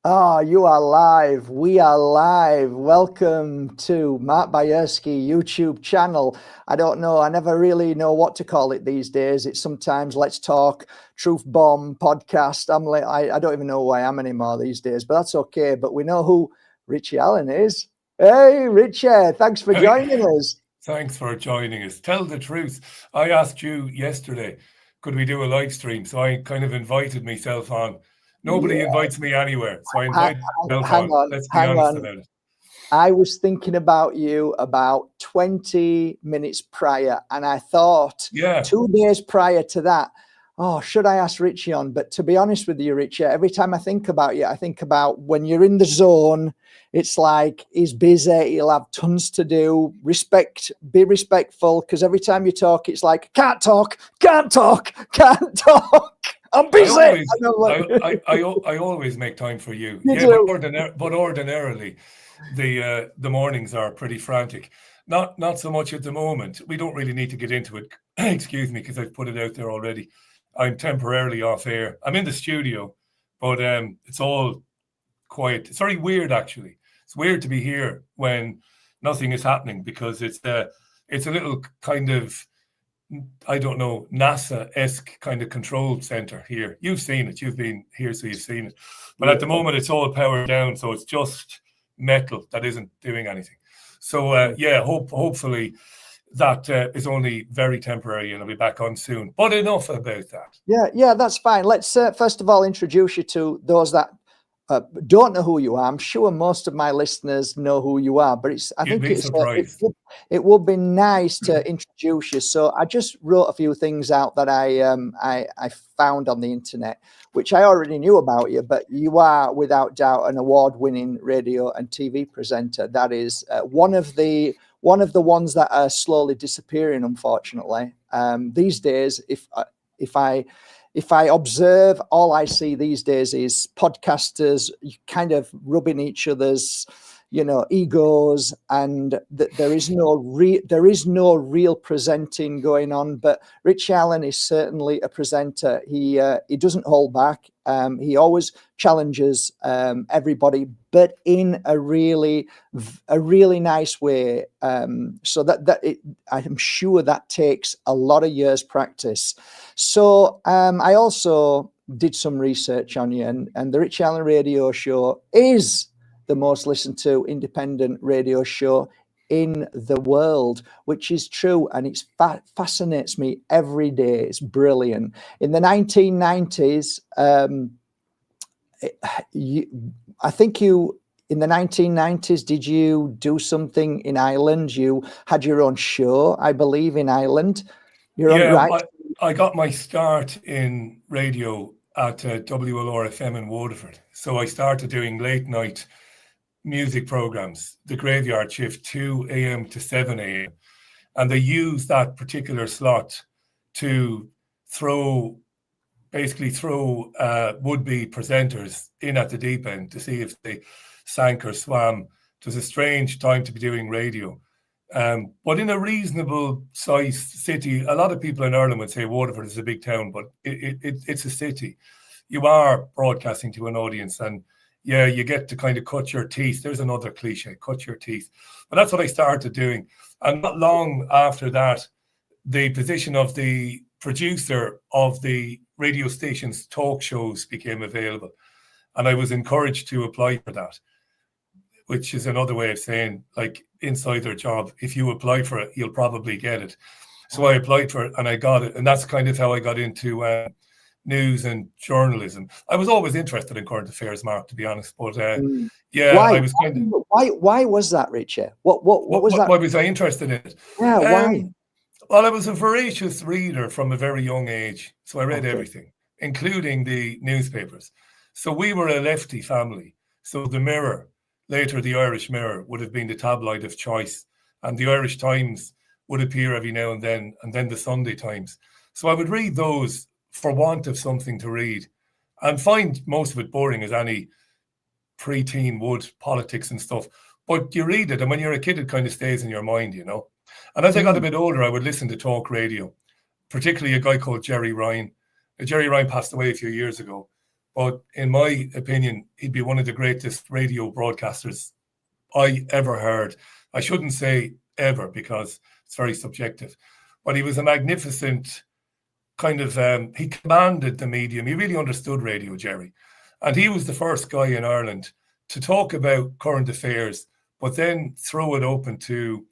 Ah, you are live. We are live. Welcome to Mark Bayersky YouTube channel. I don't know. I never really know what to call it these days. It's sometimes Let's Talk, Truth Bomb, Podcast. I don't even know who I am anymore these days, but that's okay. But we know who Richie Allen is. Hey, Richie, thanks for Hey, joining us. thanks for joining us. Tell the truth. I asked you yesterday, could we do a live stream? So I kind of invited myself on. Nobody Yeah, invites me anywhere. So I hang, invited myself hang on. on, Let's be hang honest on. about it. I was thinking about you about 20 minutes prior, and I thought Yeah. 2 days prior to that, oh, should I ask Richie on? But to be honest with you, Richie, every time I think about you, I think about when you're in the zone, it's like he's busy, he'll have tons to do. Be respectful, because every time you talk, it's like, can't talk, can't talk, can't talk. I'm I busy. And always I'm like, I always make time for you. you Yeah, but do. ordinarily the mornings are pretty frantic. Not so much at the moment. We don't really need to get into it. Excuse me, because I've put it out there already. I'm temporarily off air. I'm in the studio, but it's all quiet. It's very weird, actually. It's weird to be here when nothing is happening because it's a little kind of, I don't know, NASA-esque kind of control center here. You've seen it. You've been here, so you've seen it. But at the Yeah. moment, it's all powered down, so it's just metal that isn't doing anything. So yeah, hopefully that is only very temporary, and I'll be back on soon. But enough about that. Yeah, that's fine. Let's first of all introduce you to those that don't know who you are. I'm sure most of my listeners know who you are, but I You'd think be surprised. it would be nice to introduce you. So I just wrote a few things out that I found on the internet, which I already knew about you. But you are without doubt an award-winning radio and TV presenter. That is one of the ones that are slowly disappearing, unfortunately. These days, if I observe, all I see these days is podcasters kind of rubbing each other's, egos, and there is no real presenting going on. But Rich Allen is certainly a presenter. He doesn't hold back. He always challenges everybody, but in a really nice way. So I'm sure that takes a lot of years practice. So I also did some research on you, and the Rich Allen Radio Show is the most listened to independent radio show in the world, which is true, and it fascinates me every day. It's brilliant. In the 1990s, I think you. In the 1990s, did you do something in Ireland? You had your own show, I believe, in Ireland. You're on, Yeah, right? I got my start in radio at WLR-FM in Waterford. So I started doing late night music programs, the graveyard shift, 2 a.m. to 7 a.m. And they used that particular slot to basically throw would-be presenters in at the deep end to see if they sank or swam. It was a strange time to be doing radio. But in a reasonable sized city, a lot of people in Ireland would say Waterford is a big town, but it's a city. You are broadcasting to an audience, and yeah, you get to kind of cut your teeth. There's another cliche, cut your teeth. But that's what I started doing. And not long after that, the position of the producer of the radio station's talk shows became available. And I was encouraged to apply for that, which is another way of saying, like, insider job. If you apply for it, you'll probably get it. So I applied for it and I got it. And that's kind of how I got into news and journalism. I was always interested in current affairs, Mark, to be honest. But yeah, Why? I was kind of. Why was that, Richard? What was that? Why was I interested in it? Yeah, why? Well, I was a voracious reader from a very young age. So I read Okay. everything, including the newspapers. So we were a lefty family. So the Mirror, later the Irish Mirror, would have been the tabloid of choice. And the Irish Times would appear every now and then the Sunday Times. So I would read those for want of something to read and find most of it boring as any preteen would, politics and stuff. But you read it, and when you're a kid, it kind of stays in your mind, you know. And as I got a Mm. bit older, I would listen to talk radio, particularly a guy called Jerry Ryan. Jerry Ryan passed away a few years ago, but in my opinion, he'd be one of the greatest radio broadcasters I ever heard. I shouldn't say ever because it's very subjective, but he was a magnificent kind of, he commanded the medium. He really understood radio, Jerry. And he was the first guy in Ireland to talk about current affairs, but then throw it open to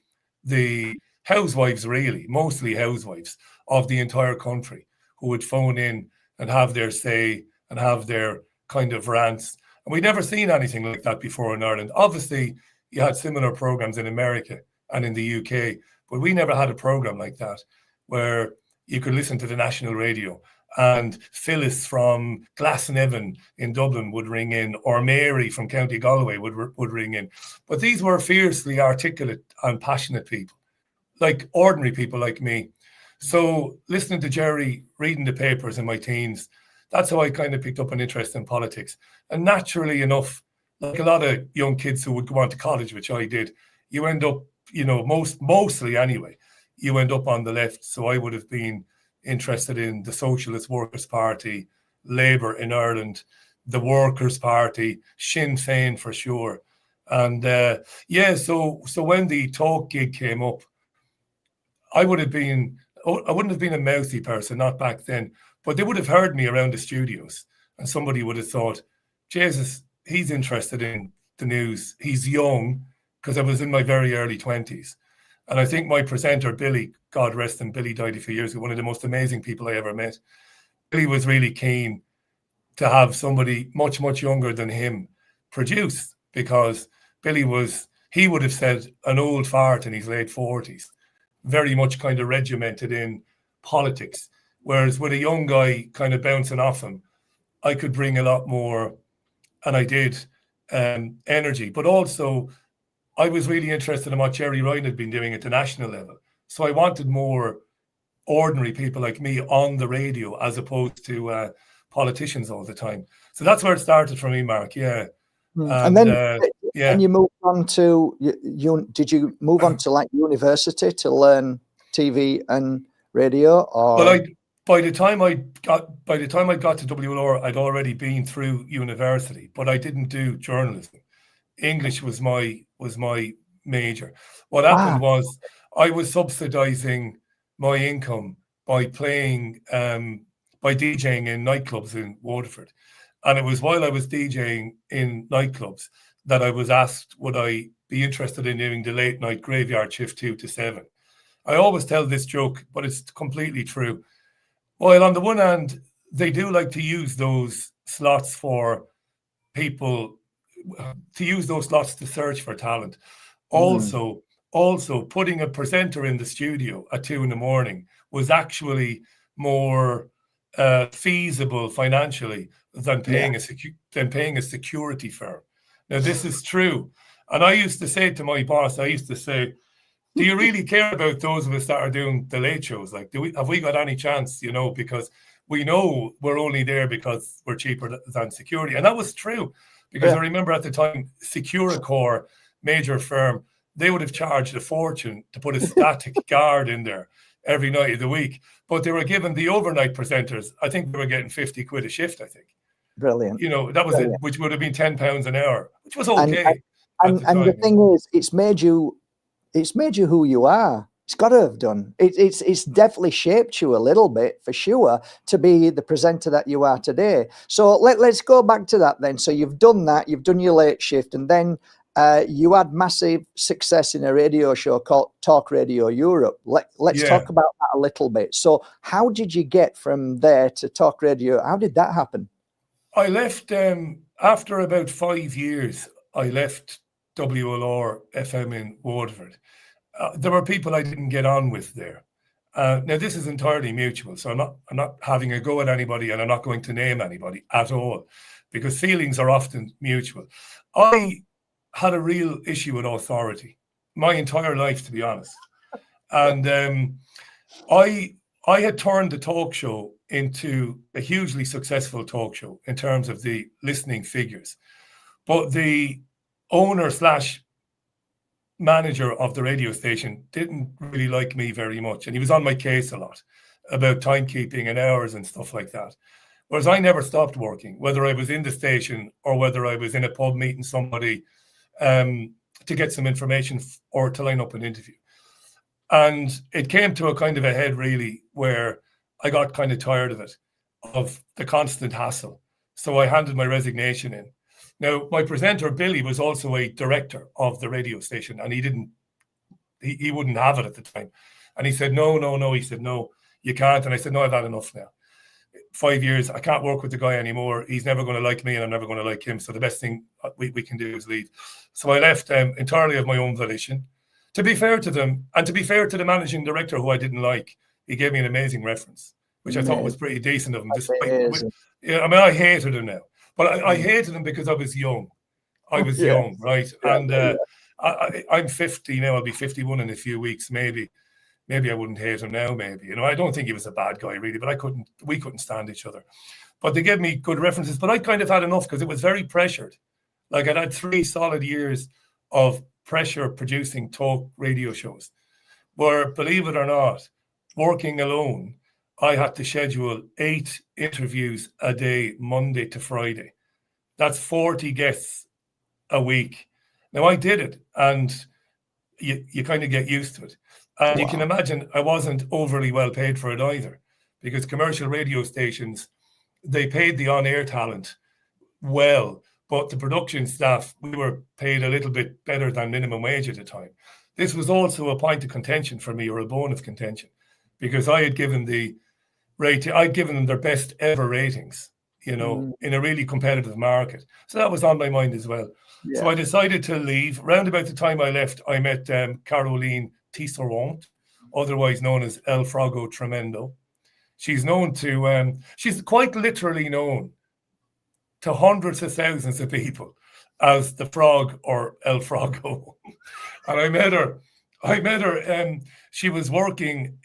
the housewives, really, mostly housewives of the entire country, who would phone in and have their say and have their kind of rants. And we'd never seen anything like that before in Ireland. Obviously, you had similar programs in America and in the UK, but we never had a program like that where you could listen to the national radio and Phyllis from Glasnevin in Dublin would ring in, or Mary from County Galway would ring in. But these were fiercely articulate and passionate people, like ordinary people like me. So listening to Jerry, reading the papers in my teens, that's how I kind of picked up an interest in politics. And naturally enough, like a lot of young kids who would go on to college, which I did, you end up, mostly anyway, you end up on the left. So I would have been interested in the Socialist Workers' Party, Labour in Ireland, the Workers' Party, Sinn Féin for sure. And so when the talk gig came up, I wouldn't have been a mouthy person, not back then, but they would have heard me around the studios and somebody would have thought, Jesus, he's interested in the news. He's young, because I was in my very early 20s. And I think my presenter, Billy, God rest him, Billy died a few years ago, one of the most amazing people I ever met. Billy was really keen to have somebody much, much younger than him produce, because Billy he would have said an old fart in his late 40s, very much kind of regimented in politics. Whereas with a young guy kind of bouncing off him, I could bring a lot more, and I did, energy. But also, I was really interested in what Jerry Ryan had been doing at the national level. So I wanted more ordinary people like me on the radio as opposed to politicians all the time. So that's where it started for me, Mark. Yeah. And then when you moved on to, did you move on to like university to learn TV and radio? Or? Well, by the time I got to WLR, I'd already been through university, but I didn't do journalism. English was my major. What happened was I was subsidizing my income by playing, by DJing in nightclubs in Waterford. And it was while I was DJing in nightclubs that I was asked, would I be interested in doing the late night graveyard shift 2 to 7? I always tell this joke, but it's completely true. While on the one hand, they do like to use those slots for people, to use those slots to search for talent. Also putting a presenter in the studio at 2 a.m. was actually more feasible financially than paying a security firm. Now, this is true. And I used to say to my boss, do you really care about those of us that are doing the late shows? Like, have we got any chance, because we know we're only there because we're cheaper than security. And that was true, because I remember at the time, Securicor, major firm, they would have charged a fortune to put a static guard in there every night of the week. But they were giving the overnight presenters, I think they were getting 50 quid a shift, I think. Brilliant. That was it, which would have been £10 an hour, which was okay. And the thing is, it's made you who you are. It's got to have done. It's definitely shaped you a little bit, for sure, to be the presenter that you are today. So let's go back to that then. So you've done that, you've done your late shift, and then you had massive success in a radio show called Talk Radio Europe. Let's talk about that a little bit. So how did you get from there to Talk Radio? How did that happen? I left after about 5 years. I left WLR FM in Waterford. There were people I didn't get on with there. Now, this is entirely mutual, so I'm not having a go at anybody, and I'm not going to name anybody at all, because feelings are often mutual. I had a real issue with authority my entire life, to be honest. And I had turned the talk show into a hugely successful talk show in terms of the listening figures. But the owner / manager of the radio station didn't really like me very much. And he was on my case a lot about timekeeping and hours and stuff like that. Whereas I never stopped working, whether I was in the station or whether I was in a pub meeting somebody to get some information or to line up an interview. And it came to a kind of a head, really, where I got kind of tired of it, of the constant hassle. So I handed my resignation in. Now, my presenter, Billy, was also a director of the radio station, and he wouldn't have it at the time. And he said, no. He said, no, you can't. And I said, no, I've had enough now. 5 years, I can't work with the guy anymore. He's never going to like me and I'm never going to like him. So the best thing we can do is leave. So I left entirely of my own volition. To be fair to them, and to be fair to the managing director, who I didn't like, he gave me an amazing reference, which I thought was pretty decent of him. I hated him now. But I hated him because I was young. I was young, right? And I'm 50 now. I'll be 51 in a few weeks, maybe. Maybe I wouldn't hate him now, maybe. I don't think he was a bad guy, really, but we couldn't stand each other. But they gave me good references. But I kind of had enough because it was very pressured. Like, I'd had 3 solid years of pressure producing talk radio shows where, believe it or not, working alone, I had to schedule 8 interviews a day, Monday to Friday. That's 40 guests a week. Now, I did it, and you kind of get used to it. And you can imagine I wasn't overly well paid for it either, because commercial radio stations, they paid the on-air talent well, but the production staff, we were paid a little bit better than minimum wage at the time. This was also a point of contention for me, or a bone of contention, because I had given I'd given them their best ever ratings, in a really competitive market. So that was on my mind as well. Yeah. So I decided to leave. Round about the time I left, I met Caroline Tisserand, otherwise known as El Frogo Tremendo. She's known to, she's quite literally known to hundreds of thousands of people as the Frog or El Frogo. And I met her. She was working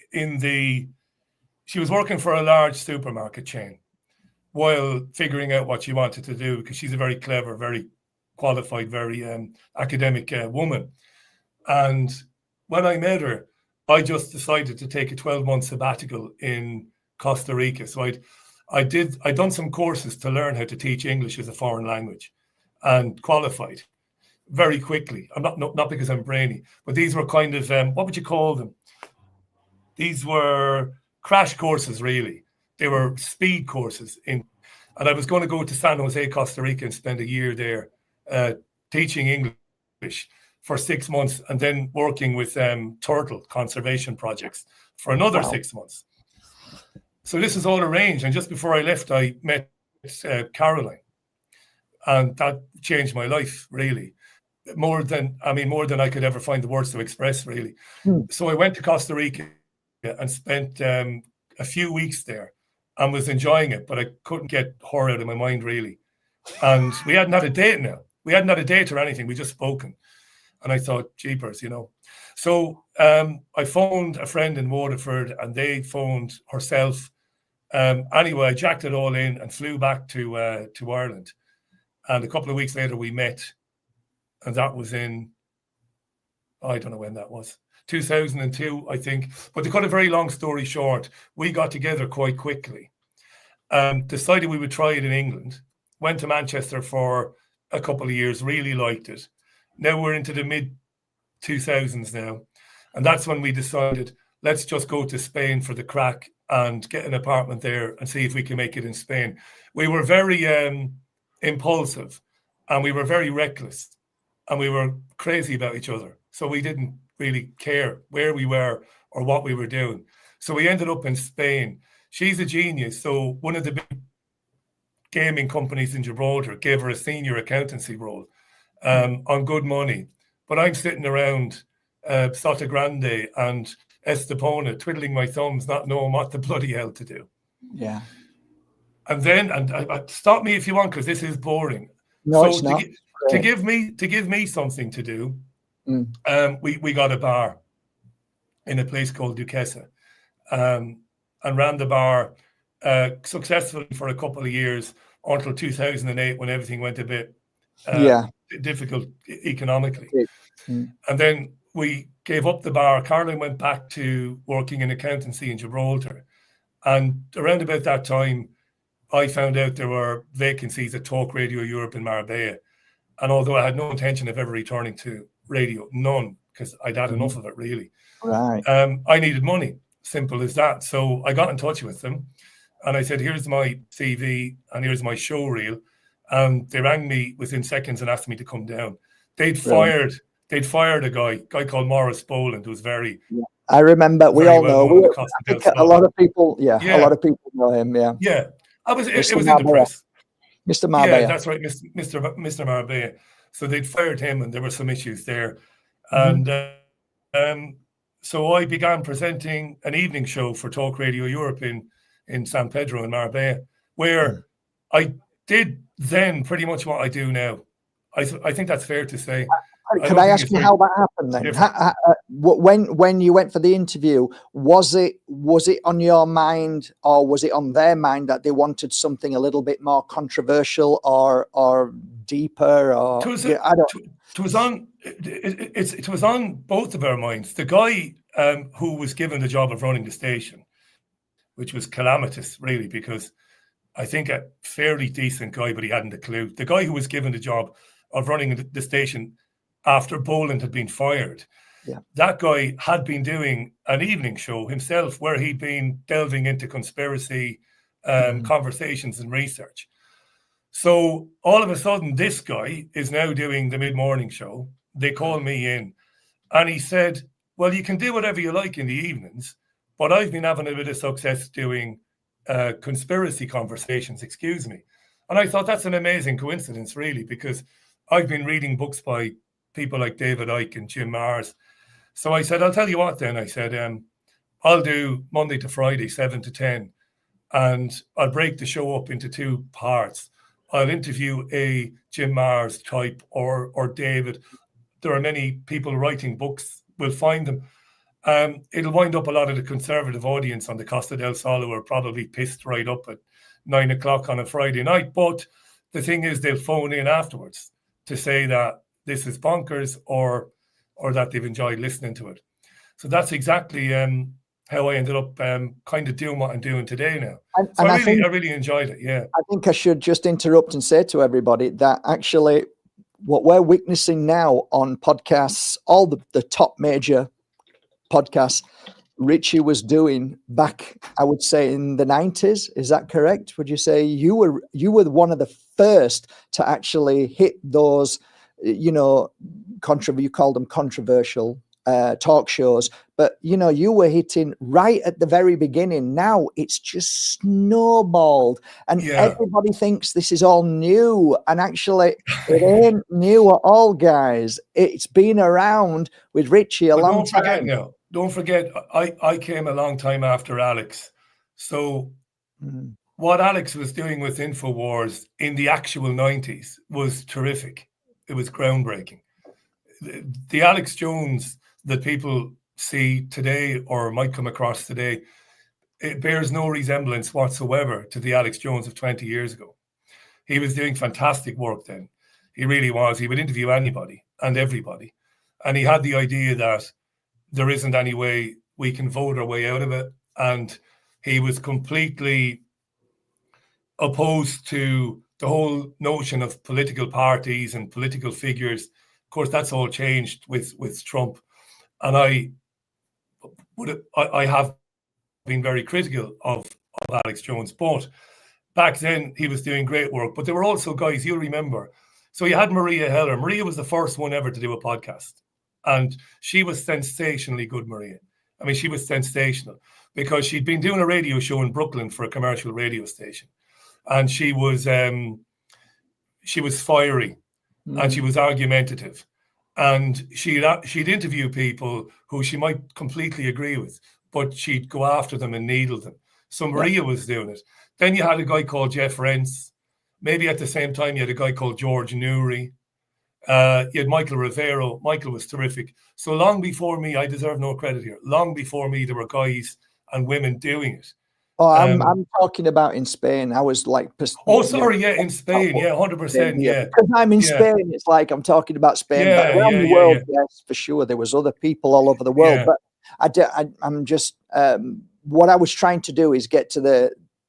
for a large supermarket chain while figuring out what she wanted to do, because she's a very clever, very qualified, very academic woman. And when I met her, I just decided to take a 12-month sabbatical in Costa Rica. So I'd done some courses to learn how to teach English as a foreign language, and qualified very quickly. I'm not because I'm brainy, but these were kind of what would you call them? These were crash courses, really. They were speed courses and I was going to go to San Jose, Costa Rica, and spend a year there teaching English for 6 months, and then working with turtle conservation projects for another 6 months. So this is all arranged. And just before I left, I met Caroline, and that changed my life, really. More than I could ever find the words to express, really. So I went to Costa Rica and spent a few weeks there and was enjoying it, but I couldn't get her out of my mind, really. And we hadn't had a date now. We hadn't had a date or anything. We just spoken. And I thought, jeepers, So I phoned a friend in Waterford, and they phoned herself. Anyway, I jacked it all in and flew back to Ireland. And a couple of weeks later, we met. And that was in, I don't know when that was, 2002, I think. But to cut a very long story short, we got together quite quickly. Decided we would try it in England. Went to Manchester for a couple of years, really liked it. Now we're into the mid-2000s now. And that's when we decided, let's just go to Spain for the crack and get an apartment there and see if we can make it in Spain. We were very impulsive, and we were very reckless, and we were crazy about each other. So we didn't really care where we were or what we were doing. So we ended up in Spain. She's a genius. So one of the big gaming companies in Gibraltar gave her a senior accountancy role on good money. But I'm sitting around Sota Grande and Estepona, twiddling my thumbs, not knowing what the bloody hell to do. Yeah. And then, stop me if you want, because this is boring. No, so it's not. To give me something to do, we got a bar in a place called Duquesa, and ran the bar successfully for a couple of years until 2008, when everything went a bit difficult economically. And then we gave up the bar. Caroline went back to working in accountancy in Gibraltar. And around about that time, I found out there were vacancies at Talk Radio Europe in Marbella. And although I had no intention of ever returning to radio, none, because I'd had enough of it, really. Right. I needed money, simple as that. So I got in touch with them and I said, here's my CV and here's my show reel. And they rang me within seconds and asked me to come down. They'd fired a guy called Morris Boland, who was very... Yeah. I remember, we all know. I think a lot of people, a lot of people know him, yeah. Yeah. It was in the press. Mr. Marbella. Yeah, that's right, Mr. Marbella. So they'd fired him and there were some issues there. And so I began presenting an evening show for Talk Radio Europe in San Pedro in Marbella, where I did then pretty much what I do now. I think that's fair to say. Could I ask you how that happened then? When you went for the interview, was it on your mind or was it on their mind that they wanted something a little bit more controversial or deeper? Or it was on both of our minds. The guy who was given the job of running the station, which was calamitous, really, because I think a fairly decent guy, but he hadn't a clue. The guy who was given the job of running the station after Boland had been fired, that guy had been doing an evening show himself where he'd been delving into conspiracy conversations and research. So all of a sudden, this guy is now doing the mid-morning show. They call me in and he said, well, you can do whatever you like in the evenings, but I've been having a bit of success doing conspiracy conversations, excuse me. And I thought that's an amazing coincidence, really, because I've been reading books by people like David Icke and Jim Marrs. So I said, I'll tell you what then. I said, I'll do Monday to Friday, 7 to 10, and I'll break the show up into two parts. I'll interview a Jim Marrs type or David. There are many people writing books. We'll find them. It'll wind up a lot of the conservative audience on the Costa del Sol who are probably pissed right up at 9 o'clock on a Friday night. But the thing is, they'll phone in afterwards to say that this is bonkers or that they've enjoyed listening to it. So that's exactly how I ended up kind of doing what I'm doing today now. I really enjoyed it, yeah. I think I should just interrupt and say to everybody that actually what we're witnessing now on podcasts, all the top major podcasts, Richie was doing back, I would say, in the 90s. Is that correct? Would you say you were one of the first to actually hit those, you called them controversial talk shows, but you were hitting right at the very beginning. Now it's just snowballed and everybody thinks this is all new, and actually it ain't new at all, guys. It's been around with Richie a long time. Don't forget, I came a long time after Alex. So what Alex was doing with InfoWars in the actual 90s was terrific. It was groundbreaking. The Alex Jones that people see today or might come across today, it bears no resemblance whatsoever to the Alex Jones of 20 years ago. He was doing fantastic work then. He really was. He would interview anybody and everybody. And he had the idea that there isn't any way we can vote our way out of it. And he was completely opposed to the whole notion of political parties and political figures. Of course, that's all changed with Trump. And I have been very critical of Alex Jones, but back then he was doing great work. But there were also guys, you'll remember. So you had Maria Heller. Maria was the first one ever to do a podcast. And she was sensationally good, Maria. I mean, she was sensational because she'd been doing a radio show in Brooklyn for a commercial radio station. And she was fiery and she was argumentative. And she'd interview people who she might completely agree with, but she'd go after them and needle them. So Maria was doing it. Then you had a guy called Jeff Rentz. Maybe at the same time, you had a guy called George Newry. You had Michael Rivero. Michael was terrific. So long before me, I deserve no credit here. Long before me, there were guys and women doing it. Oh, I'm talking about in Spain. I was like, in Spain, 100%, yeah. Because I'm in Spain, it's like I'm talking about Spain. But around the world, yes, for sure, there was other people all over the world. But I'm just what I was trying to do is get to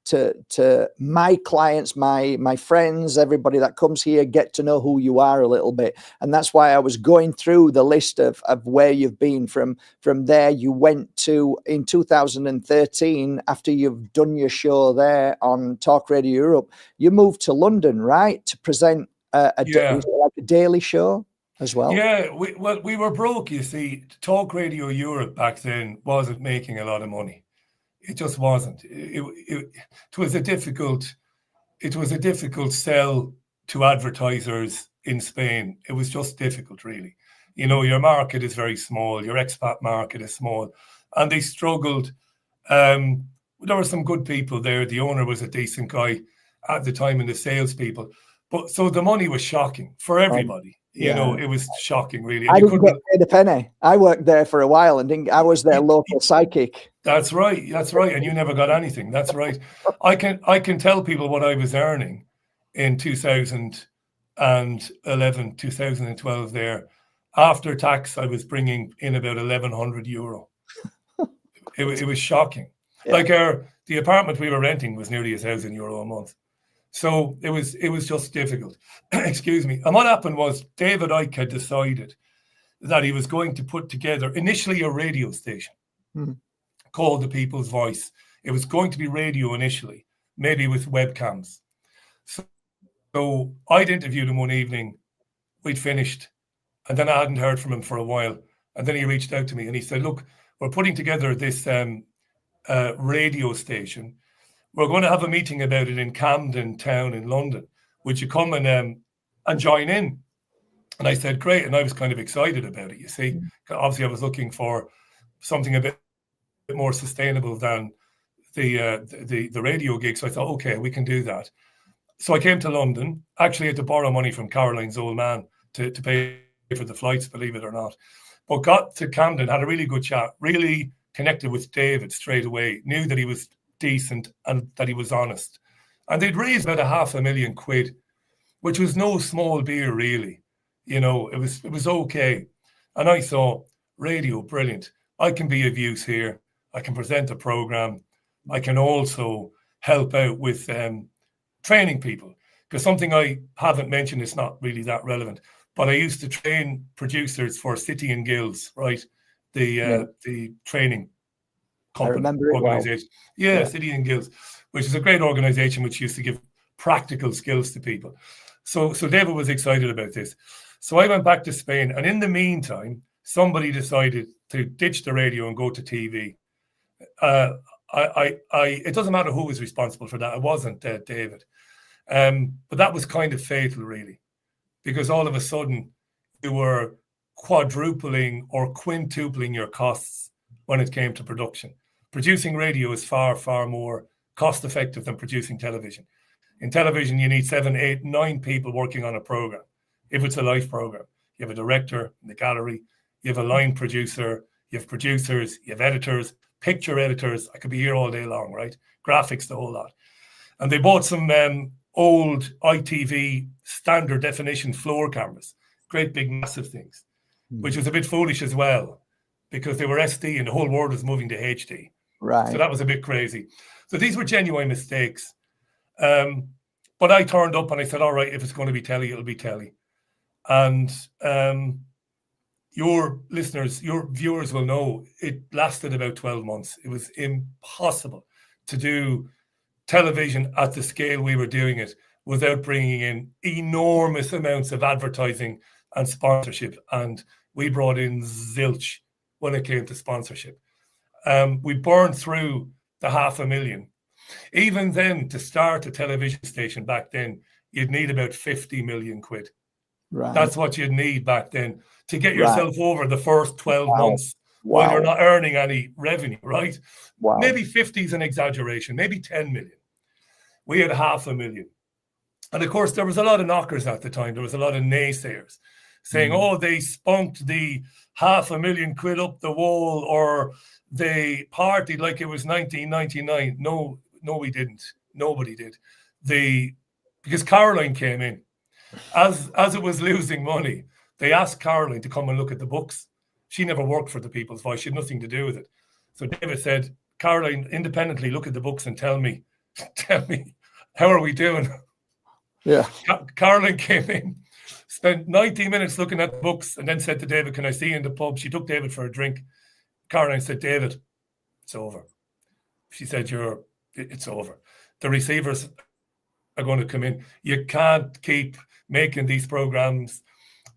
to my clients, my friends, everybody that comes here, get to know who you are a little bit. And that's why I was going through the list of where you've been. From there, you went to, in 2013, after you've done your show there on Talk Radio Europe, you moved to London, right, to present was it like a daily show as well? Yeah, we were broke, you see. Talk Radio Europe back then wasn't making a lot of money. It just wasn't. It was a difficult sell to advertisers in Spain. It was just difficult, really. You know, your market is very small. Your expat market is small, and they struggled. There were some good people there. The owner was a decent guy at the time, and the salespeople. But so the money was shocking for everybody. You know, it was shocking, really. And I didn't get paid a penny. I worked there for a while, and I was their local psychic. That's right. And you never got anything. That's right. I can tell people what I was earning in 2011, 2012 there. After tax, I was bringing in about €1,100. It was shocking. Yeah. Like the apartment we were renting was nearly €1,000 a month. So it was just difficult. Excuse me. And what happened was David Icke had decided that he was going to put together initially a radio station called The People's Voice. It was going to be radio initially, maybe with webcams. So I'd interviewed him one evening. We'd finished, and then I hadn't heard from him for a while. And then he reached out to me and he said, "Look, we're putting together this radio station. We're going to have a meeting about it in Camden Town in London. Would you come and join in?" And I said, "Great." And I was kind of excited about it, you see. Obviously, I was looking for something a bit more sustainable than the radio gig. So I thought, okay, we can do that. So I came to London. Actually, I had to borrow money from Caroline's old man to pay for the flights, believe it or not. But got to Camden, had a really good chat, really connected with David straight away, knew that he was decent and that he was honest. And they'd raised about £500,000, which was no small beer, really. You know, it was okay. And I thought, radio, brilliant. I can be of use here. I can present a program. I can also help out with training people. Because something I haven't mentioned, it's not really that relevant, but I used to train producers for City and Guilds, right? The training company, I remember it organization. Well. Yeah, City and Guilds, which is a great organization which used to give practical skills to people. So David was excited about this. So I went back to Spain, and in the meantime, somebody decided to ditch the radio and go to TV. It doesn't matter who was responsible for that. It wasn't David. But that was kind of fatal, really, because all of a sudden you were quadrupling or quintupling your costs when it came to production. Producing radio is far, far more cost effective than producing television. In television, you need 7, 8, 9 people working on a program. If it's a live program, you have a director in the gallery, you have a line producer, you have producers, you have editors, picture editors. I could be here all day long, right? Graphics, the whole lot. And they bought some old ITV standard definition floor cameras, great big massive things, which was a bit foolish as well, because they were SD and the whole world was moving to HD. Right. So that was a bit crazy. So these were genuine mistakes. But I turned up and I said, all right, if it's going to be telly, it'll be telly. And your listeners, your viewers will know it lasted about 12 months. It was impossible to do television at the scale we were doing it without bringing in enormous amounts of advertising and sponsorship. And we brought in zilch when it came to sponsorship. We burned through the £500,000. Even then, to start a television station back then, you'd need about 50 million quid. Right. That's what you'd need back then to get yourself over the first 12 months while you're not earning any revenue, right? Wow. Maybe 50 is an exaggeration, maybe 10 million. We had £500,000. And of course, there was a lot of knockers at the time. There was a lot of naysayers saying, oh, they spunked the £500,000 up the wall, or they partied like it was 1999. No, we didn't. Nobody did. Because Caroline came in. As it was losing money, they asked Caroline to come and look at the books. She never worked for the People's Voice. She had nothing to do with it. So David said, Caroline, independently look at the books and tell me tell me, how are we doing? Yeah. Caroline came in, spent 90 minutes looking at the books, and then said to David, can I see you in the pub? She took David for a drink. Caroline said, David, it's over. She said, it's over. The receivers are going to come in. You can't keep making these programs,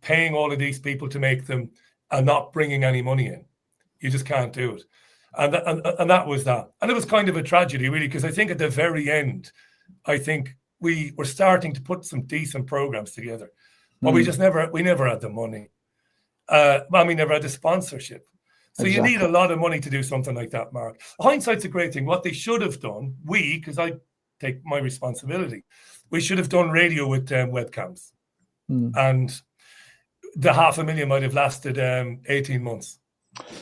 paying all of these people to make them, and not bringing any money in. You just can't do it. And that was that. And it was kind of a tragedy, really, because I think at the very end, I think we were starting to put some decent programs together, but we never had the money. We never had the sponsorship. So exactly. You need a lot of money to do something like that, Mark. Hindsight's a great thing. What they should have done, because I take my responsibility, we should have done radio with webcams. And the 500,000 might have lasted 18 months.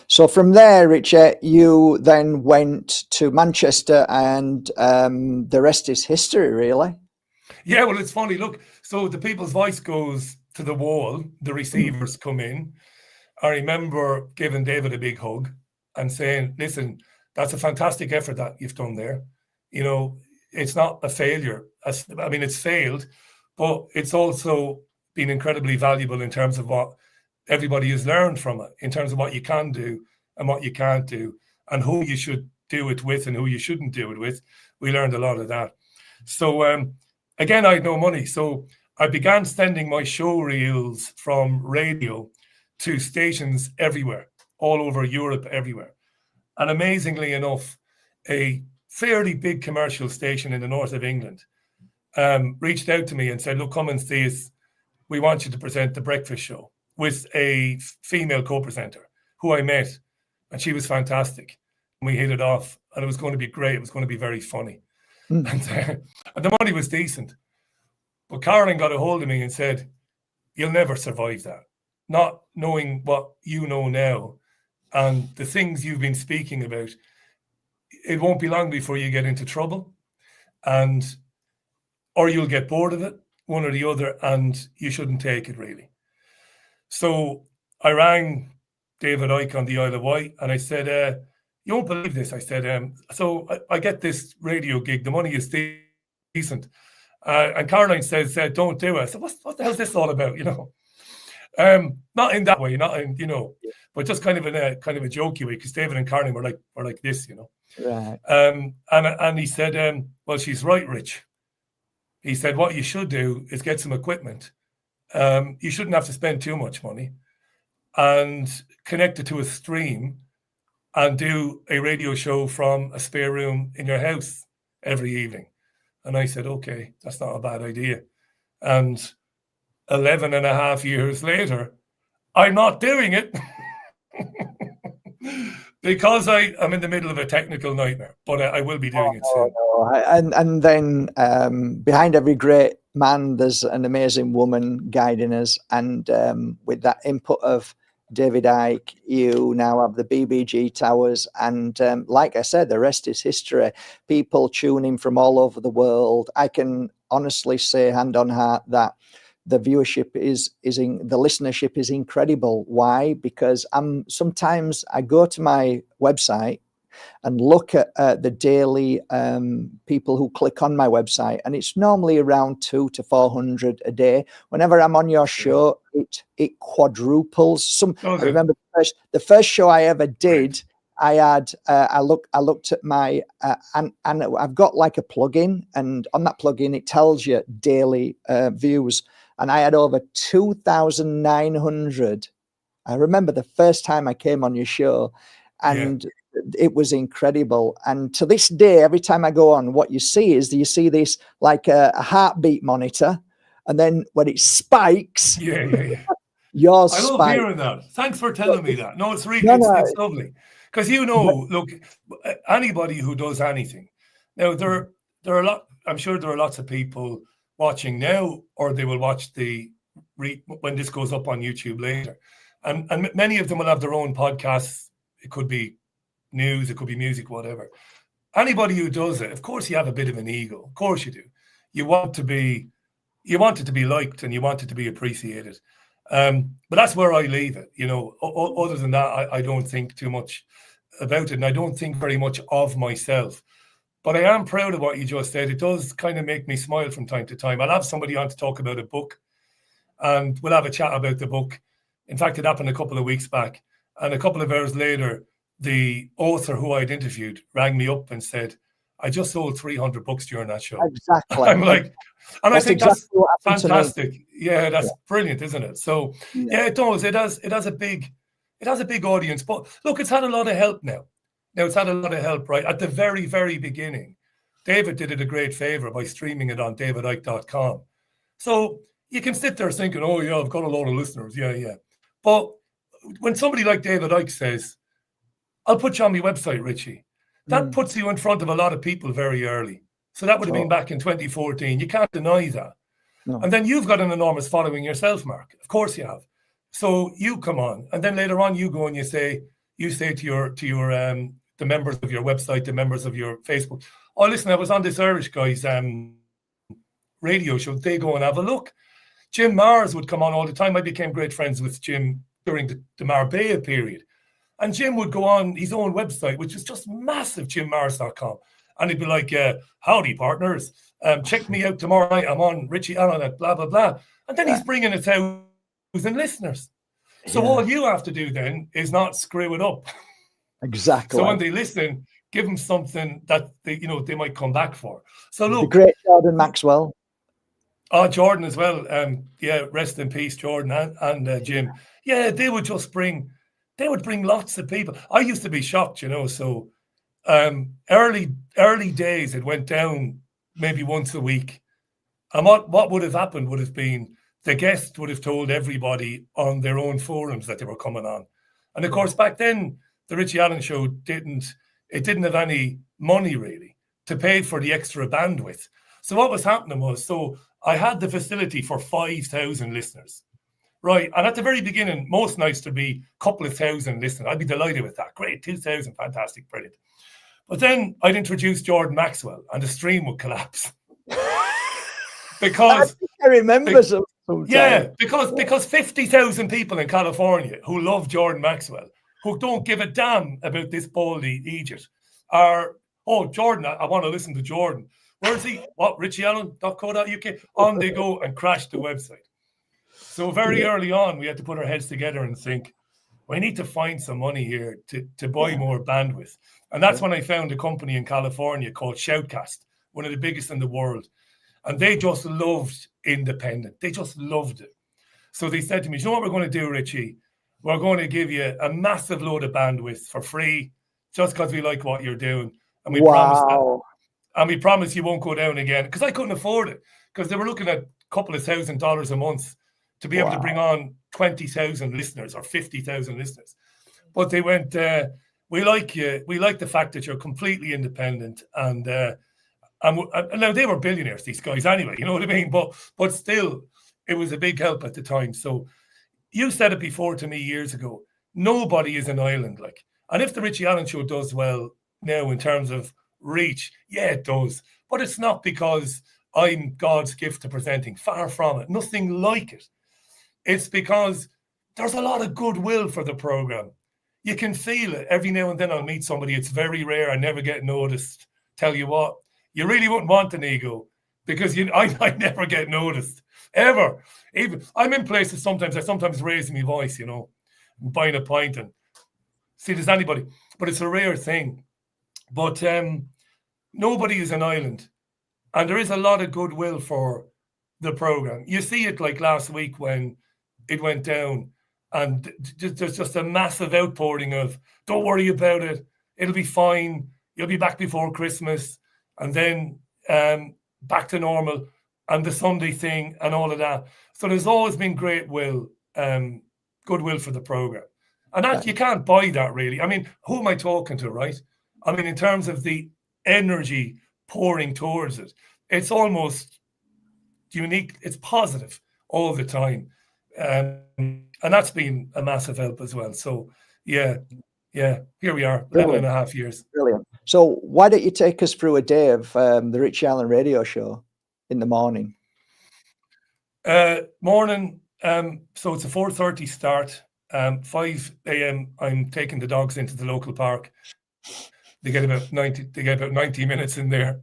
So from there, Richie, you then went to Manchester, and the rest is history, really. Yeah, well, it's funny. Look, so the People's Voice goes to the wall. The receivers come in. I remember giving David a big hug and saying, listen, that's a fantastic effort that you've done there. You know, it's not a failure. It's failed, but it's also been incredibly valuable in terms of what everybody has learned from it, in terms of what you can do and what you can't do, and who you should do it with and who you shouldn't do it with. We learned a lot of that. So again, I had no money. So I began sending my show reels from radio to stations everywhere, all over Europe, everywhere. And amazingly enough, a fairly big commercial station in the north of England reached out to me and said, look, come and see us. We want you to present the breakfast show with a female co-presenter who I met, and she was fantastic. And we hit it off, and it was going to be great. It was going to be very funny. And the money was decent. But Caroline got a hold of me and said, you'll never survive that. Not knowing what you know now and the things you've been speaking about, it won't be long before you get into trouble, or you'll get bored of it, one or the other, and you shouldn't take it, really. So I rang David Icke on the Isle of Wight, and I said, you won't believe this. I said, so I get this radio gig. The money is decent. And Caroline says, don't do it. I said, what the hell is this all about, you know? Not in that way, not in, you know, but just kind of in a jokey way, because David and Caroline were like this, you know. Right. And he said, well, she's right, Rich. He said, what you should do is get some equipment. You shouldn't have to spend too much money, and connect it to a stream and do a radio show from a spare room in your house every evening. And I said, okay, that's not a bad idea. And 11 and a half years later, I'm not doing it because I'm in the middle of a technical nightmare, but I will be doing it soon. And then behind every great man, there's an amazing woman guiding us. And with that input of David Icke, you now have the BBG Towers. And like I said, the rest is history. People tune in from all over the world. I can honestly say, hand on heart, that the viewership the listenership is incredible. Why? Because sometimes I go to my website and look at the daily people who click on my website, and it's normally around 200 to 400 a day. Whenever I'm on your show, it quadruples. I remember the first show I ever did. I had I looked at my and I've got like a plugin, and on that plugin it tells you daily views, and I had over 2,900. I remember the first time I came on your show, and it was incredible. And to this day, every time I go on, what you see is this like a heartbeat monitor, and then when it spikes, yours I love hearing that. Thanks for telling me that. No, it's really it's lovely. Because look, anybody who does anything. Now there are a lot. I'm sure there are lots of people watching now, or they will watch when this goes up on YouTube later, and many of them will have their own podcasts. It could be news, it could be music, whatever. Anybody who does it, of course, you have a bit of an ego. Of course, you do. You want it to be liked, and you want it to be appreciated. But that's where I leave it. You know, other than that, I don't think too much about it, and I don't think very much of myself. But I am proud of what you just said. It does kind of make me smile from time to time. I'll have somebody on to talk about a book, and we'll have a chat about the book. In fact, it happened a couple of weeks back. And a couple of hours later, the author who I'd interviewed rang me up and said, I just sold 300 books during that show. Exactly. I'm like, and I think exactly that's fantastic. Yeah, that's brilliant, isn't it? So yeah, it does. It has a big audience. But look, it's had a lot of help now. It's had a lot of help, right? At the very, very beginning, David did it a great favor by streaming it on davidicke.com. So you can sit there thinking, oh yeah, I've got a lot of listeners. Yeah. But when somebody like David Icke says, I'll put you on my website, Richie, that puts you in front of a lot of people very early. So that would have been back in 2014. You can't deny that. No. And then you've got an enormous following yourself, Mark. Of course you have. So you come on, and then later on you go and you say to your the members of your website, the members of your Facebook, oh listen, I was on this Irish guy's radio show. They go and have a look. Jim Mars would come on all the time. I became great friends with Jim during the Marbella period. And Jim would go on his own website, which was just massive, jimmars.com. And he'd be like, howdy, partners. Check me out tomorrow night. I'm on Richie Allen at blah, blah, blah. And then he's bringing 1,000 listeners. So all you have to do then is not screw it up. Exactly. So when they listen, give them something that they might come back for. So look. The great Jordan Maxwell. Oh, Jordan as well. Rest in peace, Jordan and Jim. Yeah, they would bring lots of people. I used to be shocked, so early days it went down maybe once a week. And what would have happened would have been the guest would have told everybody on their own forums that they were coming on. And of course, back then, the Richie Allen show didn't have any money really to pay for the extra bandwidth. So what was happening was, I had the facility for 5,000 listeners. Right. And at the very beginning, most nights there'd be a couple of thousand listeners. I'd be delighted with that. Great, 2,000, fantastic, brilliant. But then I'd introduce Jordan Maxwell and the stream would collapse. Because I remember sometimes. Yeah, because 50,000 people in California who love Jordan Maxwell, who don't give a damn about this baldy Egypt, are, oh, Jordan, I want to listen to Jordan. Where is he? What, richieallen.co.uk? On they go and crash the website. So very early on, we had to put our heads together and think, we need to find some money here to buy more bandwidth. And that's when I found a company in California called Shoutcast, one of the biggest in the world. And they just loved independent. They just loved it. So they said to me, you know what we're going to do, Richie? We're going to give you a massive load of bandwidth for free just because we like what you're doing. And we promise that. And we promise you won't go down again. Because I couldn't afford it. Because they were looking at a couple of $1,000s a month to be able to bring on 20,000 listeners or 50,000 listeners. But they went, we like you. We like the fact that you're completely independent. And now they were billionaires, these guys anyway, you know what I mean? But still, it was a big help at the time. So you said it before to me years ago, nobody is an island. And if the Richie Allen show does well now in terms of reach, yeah, it does. But it's not because I'm God's gift to presenting. Far from it. Nothing like it. It's because there's a lot of goodwill for the program. You can feel it. Every now and then I'll meet somebody. It's very rare. I never get noticed. Tell you what, you really wouldn't want an ego because I never get noticed. Ever. Even I'm in places sometimes. I sometimes raise my voice, buying a pint and see if there's anybody. But it's a rare thing. But nobody is an island. And there is a lot of goodwill for the program. You see it like last week when it went down and there's just a massive outpouring of, don't worry about it. It'll be fine. You'll be back before Christmas. And then back to normal and the Sunday thing and all of that. So there's always been goodwill for the program. And that you can't buy that really. I mean, who am I talking to, right? I mean, in terms of the energy pouring towards it, it's almost unique. It's positive all the time. And that's been a massive help as well. So, yeah, here we are, 11.5 years. Brilliant. So why don't you take us through a day of the Richie Allen radio show in the morning? Morning. So it's a 4:30 start. 5 a.m. I'm taking the dogs into the local park. They get about 90 minutes in there.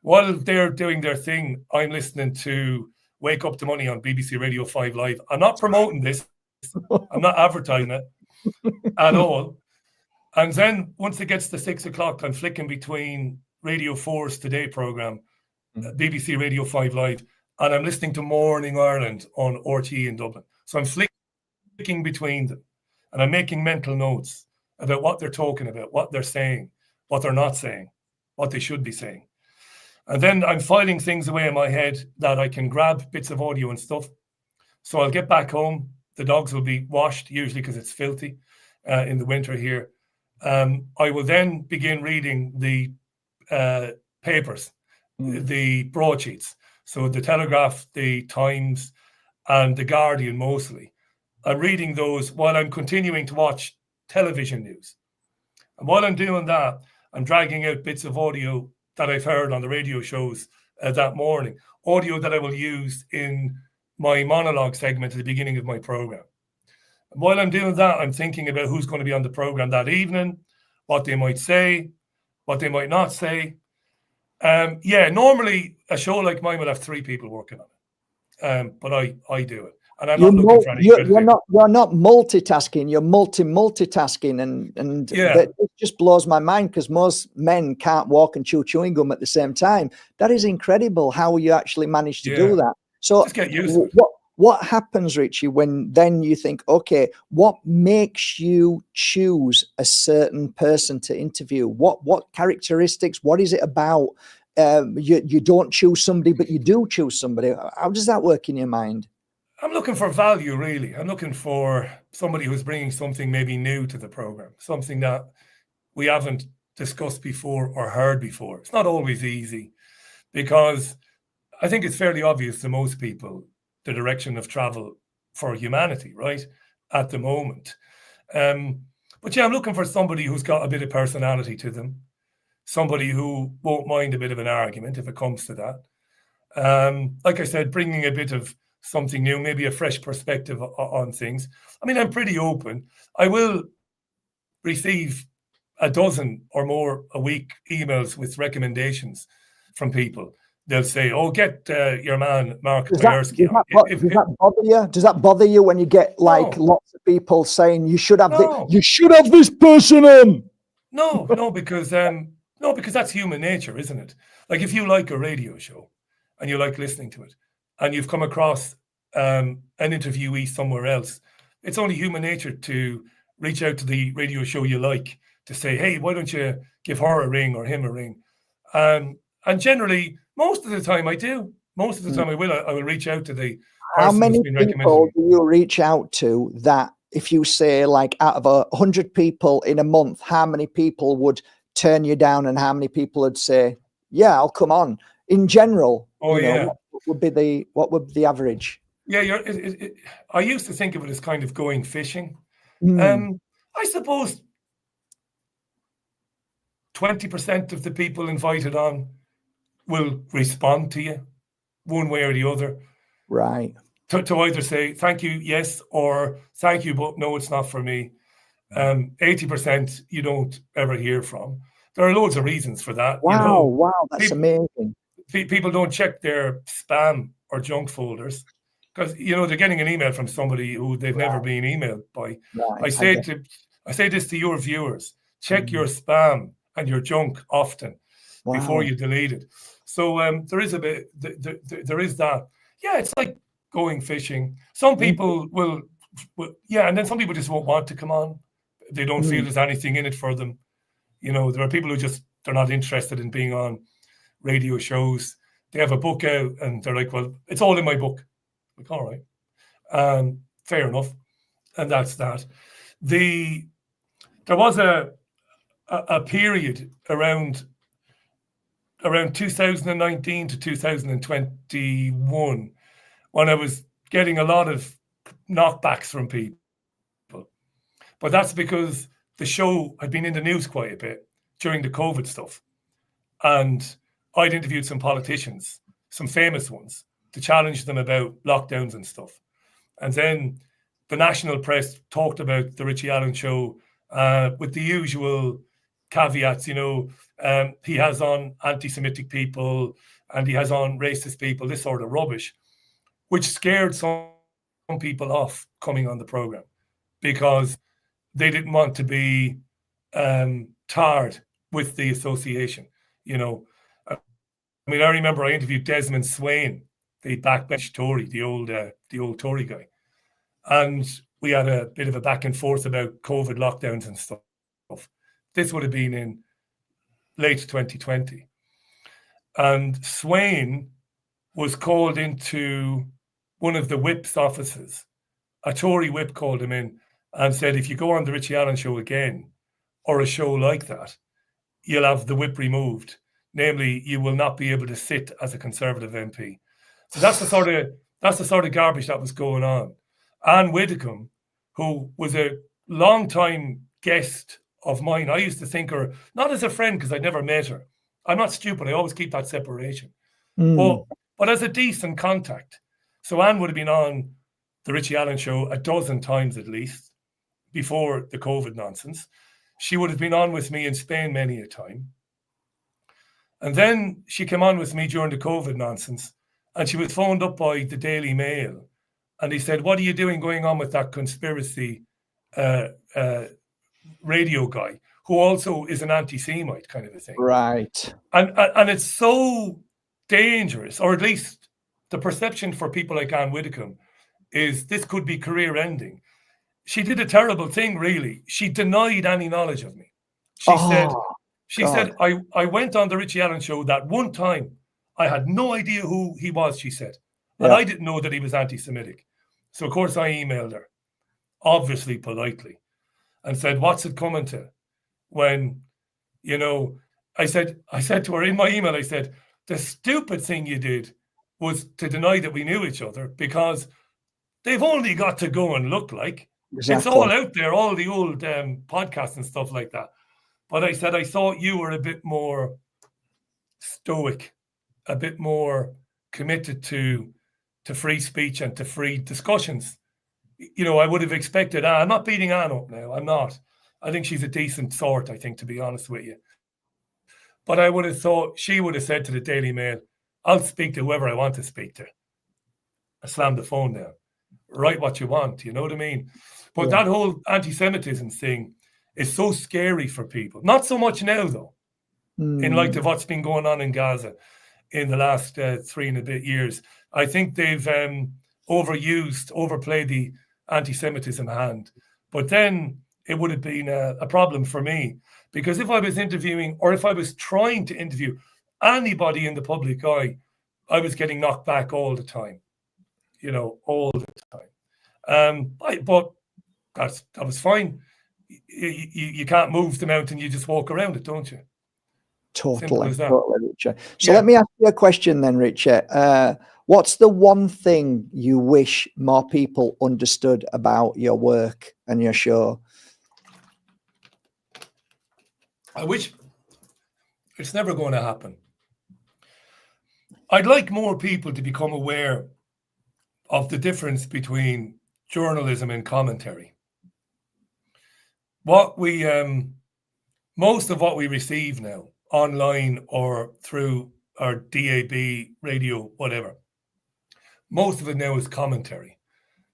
While they're doing their thing, I'm listening to Wake Up to Money on BBC Radio 5 Live. I'm not promoting this. I'm not advertising it at all. And then once it gets to 6 o'clock, I'm flicking between Radio 4's Today programme, BBC Radio 5 Live, and I'm listening to Morning Ireland on RTE in Dublin. So I'm flicking between them, and I'm making mental notes about what they're talking about, what they're saying, what they're not saying, what they should be saying. And then I'm filing things away in my head that I can grab bits of audio and stuff. So I'll get back home. The dogs will be washed, usually because it's filthy in the winter here. I will then begin reading the papers, the broadsheets. So the Telegraph, the Times, and the Guardian mostly. I'm reading those while I'm continuing to watch television news. And while I'm doing that, I'm dragging out bits of audio that I've heard on the radio shows that morning, audio that I will use in my monologue segment at the beginning of my program. And while I'm doing that, I'm thinking about who's going to be on the program that evening, what they might say, what they might not say. Normally a show like mine would have 3 people working on it, but I do it. And I'm not looking for any credit. You're not multitasking. You're multitasking, and that it just blows my mind because most men can't walk and chew chewing gum at the same time. That is incredible how you actually manage to do that. So just get used to it. What happens, Richie, when then you think, okay, what makes you choose a certain person to interview? What characteristics? What is it about? You don't choose somebody, but you do choose somebody. How does that work in your mind? I'm looking for value, really. I'm looking for somebody who's bringing something maybe new to the program, something that we haven't discussed before or heard before. It's not always easy because I think it's fairly obvious to most people the direction of travel for humanity, right, at the moment. But I'm looking for somebody who's got a bit of personality to them, somebody who won't mind a bit of an argument if it comes to that. Like I said, bringing a bit of something new, maybe a fresh perspective on things. I mean, I'm pretty open. I will receive a dozen or more a week emails with recommendations from people. They'll say, "Oh, get your man Mark Boyarsky." Does that bother you when you get lots of people saying you should have this person on? No, because that's human nature, isn't it? Like if you like a radio show and you like listening to it, and you've come across an interviewee somewhere else, it's only human nature to reach out to the radio show you like to say, "Hey, why don't you give her a ring or him a ring?" And generally, most of the time I do. Most of the time I will reach out to the person. How many people do you reach out to that if you say like out of 100 people in a month, how many people would turn you down and how many people would say, "Yeah, I'll come on"? In general, what would be the average? Yeah, I used to think of it as kind of going fishing. I suppose 20% of the people invited on will respond to you one way or the other. Right. To either say thank you, yes, or thank you, but no, it's not for me. 80% you don't ever hear from. There are loads of reasons for that. Wow, that's amazing. People don't check their spam or junk folders because they're getting an email from somebody who they've never been emailed by. Right. I say this to your viewers: check your spam and your junk often before you delete it. So there is a bit. There is that. Yeah, it's like going fishing. Some people will, and then some people just won't want to come on. They don't feel there's anything in it for them. There are people who they're not interested in being on radio shows. They have a book out and they're like, "Well, it's all in my book." Like, all right, fair enough, and that's that. There was a period around 2019 to 2021 when I was getting a lot of knockbacks from people, but that's because the show had been in the news quite a bit during the COVID stuff, and I'd interviewed some politicians, some famous ones, to challenge them about lockdowns and stuff. And then the national press talked about the Richie Allen show with the usual caveats, he has on anti-Semitic people and he has on racist people, this sort of rubbish, which scared some people off coming on the program because they didn't want to be tarred with the association. I mean, I remember I interviewed Desmond Swain, the backbench Tory, the old Tory guy, and we had a bit of a back and forth about COVID lockdowns and stuff. This would have been in late 2020. And Swain was called into one of the whip's offices. A Tory whip called him in and said, if you go on the Richie Allen show again, or a show like that, you'll have the whip removed. Namely, you will not be able to sit as a Conservative MP. So that's the sort of garbage that was going on. Anne Widdecombe, who was a long-time guest of mine, I used to think her, not as a friend because I'd never met her. I'm not stupid. I always keep that separation. But as a decent contact. So Anne would have been on the Richie Allen show a dozen times at least before the COVID nonsense. She would have been on with me in Spain many a time. And then she came on with me during the COVID nonsense and she was phoned up by the Daily Mail and he said, what are you doing going on with that conspiracy radio guy who also is an anti-Semite kind of a thing. Right. And it's so dangerous, or at least the perception for people like Anne Widdecombe is this could be career ending. She did a terrible thing, really. She denied any knowledge of me. She said, I went on the Richie Allen show that one time. I had no idea who he was, she said. And I didn't know that he was anti-Semitic. So, of course, I emailed her, obviously politely, and said, what's it coming to? When, I said to her in my email, I said, the stupid thing you did was to deny that we knew each other because they've only got to go and look like. Exactly. It's all out there, all the old podcasts and stuff like that. But I said, I thought you were a bit more stoic, a bit more committed to free speech and to free discussions. I would have expected, I'm not beating Anne up now. I'm not. I think she's a decent sort, I think, to be honest with you. But I would have thought she would have said to the Daily Mail, I'll speak to whoever I want to speak to. I slammed the phone down. Write what you want, you know what I mean? But that whole anti-Semitism thing is so scary for people. Not so much now, though, in light of what's been going on in Gaza in the last 3 and a bit years. I think they've overplayed the anti-Semitism hand. But then it would have been a problem for me because if I was interviewing or if I was trying to interview anybody in the public eye, I was getting knocked back all the time, all the time. But that was fine. You can't move the mountain, you just walk around it, don't you? Totally, Richie. So let me ask you a question then, Richie. What's the one thing you wish more people understood about your work and your show? I wish it's never going to happen. I'd like more people to become aware of the difference between journalism and commentary. Most of what we receive now, online or through our DAB, radio, whatever, most of it now is commentary.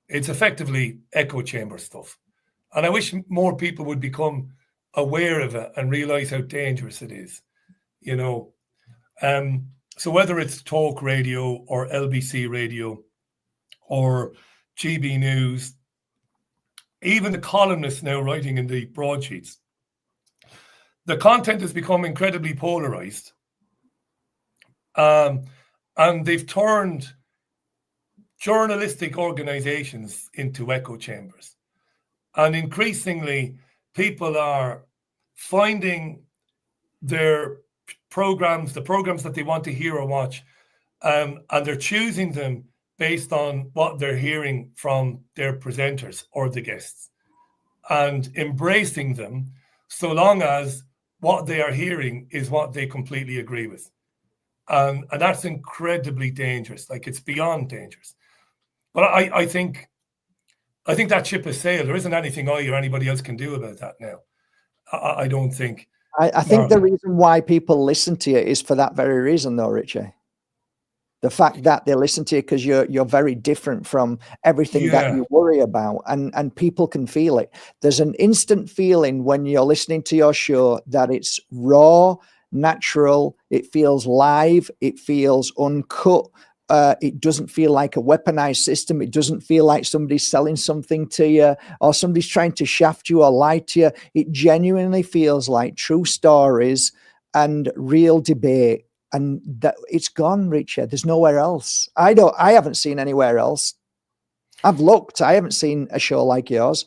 It's effectively echo chamber stuff. And I wish more people would become aware of it and realize how dangerous it is, So whether it's talk radio or LBC radio or GB News, even the columnists now writing in the broadsheets, the content has become incredibly polarized. And they've turned journalistic organizations into echo chambers. And increasingly, people are finding their programs, the programs that they want to hear or watch, and they're choosing them based on what they're hearing from their presenters or the guests and embracing them so long as what they are hearing is what they completely agree with. And that's incredibly dangerous. Like, it's beyond dangerous. But I think that ship has sailed. There isn't anything I or anybody else can do about that now. I don't think. I think the reason why people listen to you is for that very reason, though, Richie. The fact that they listen to you because you're very different from everything that you worry about, and people can feel it. There's an instant feeling when you're listening to your show that it's raw, natural, it feels live, it feels uncut. It doesn't feel like a weaponized system. It doesn't feel like somebody's selling something to you or somebody's trying to shaft you or lie to you. It genuinely feels like true stories and real debate. And that it's gone, Richard. There's nowhere else. I haven't seen anywhere else. I've looked. I haven't seen a show like yours.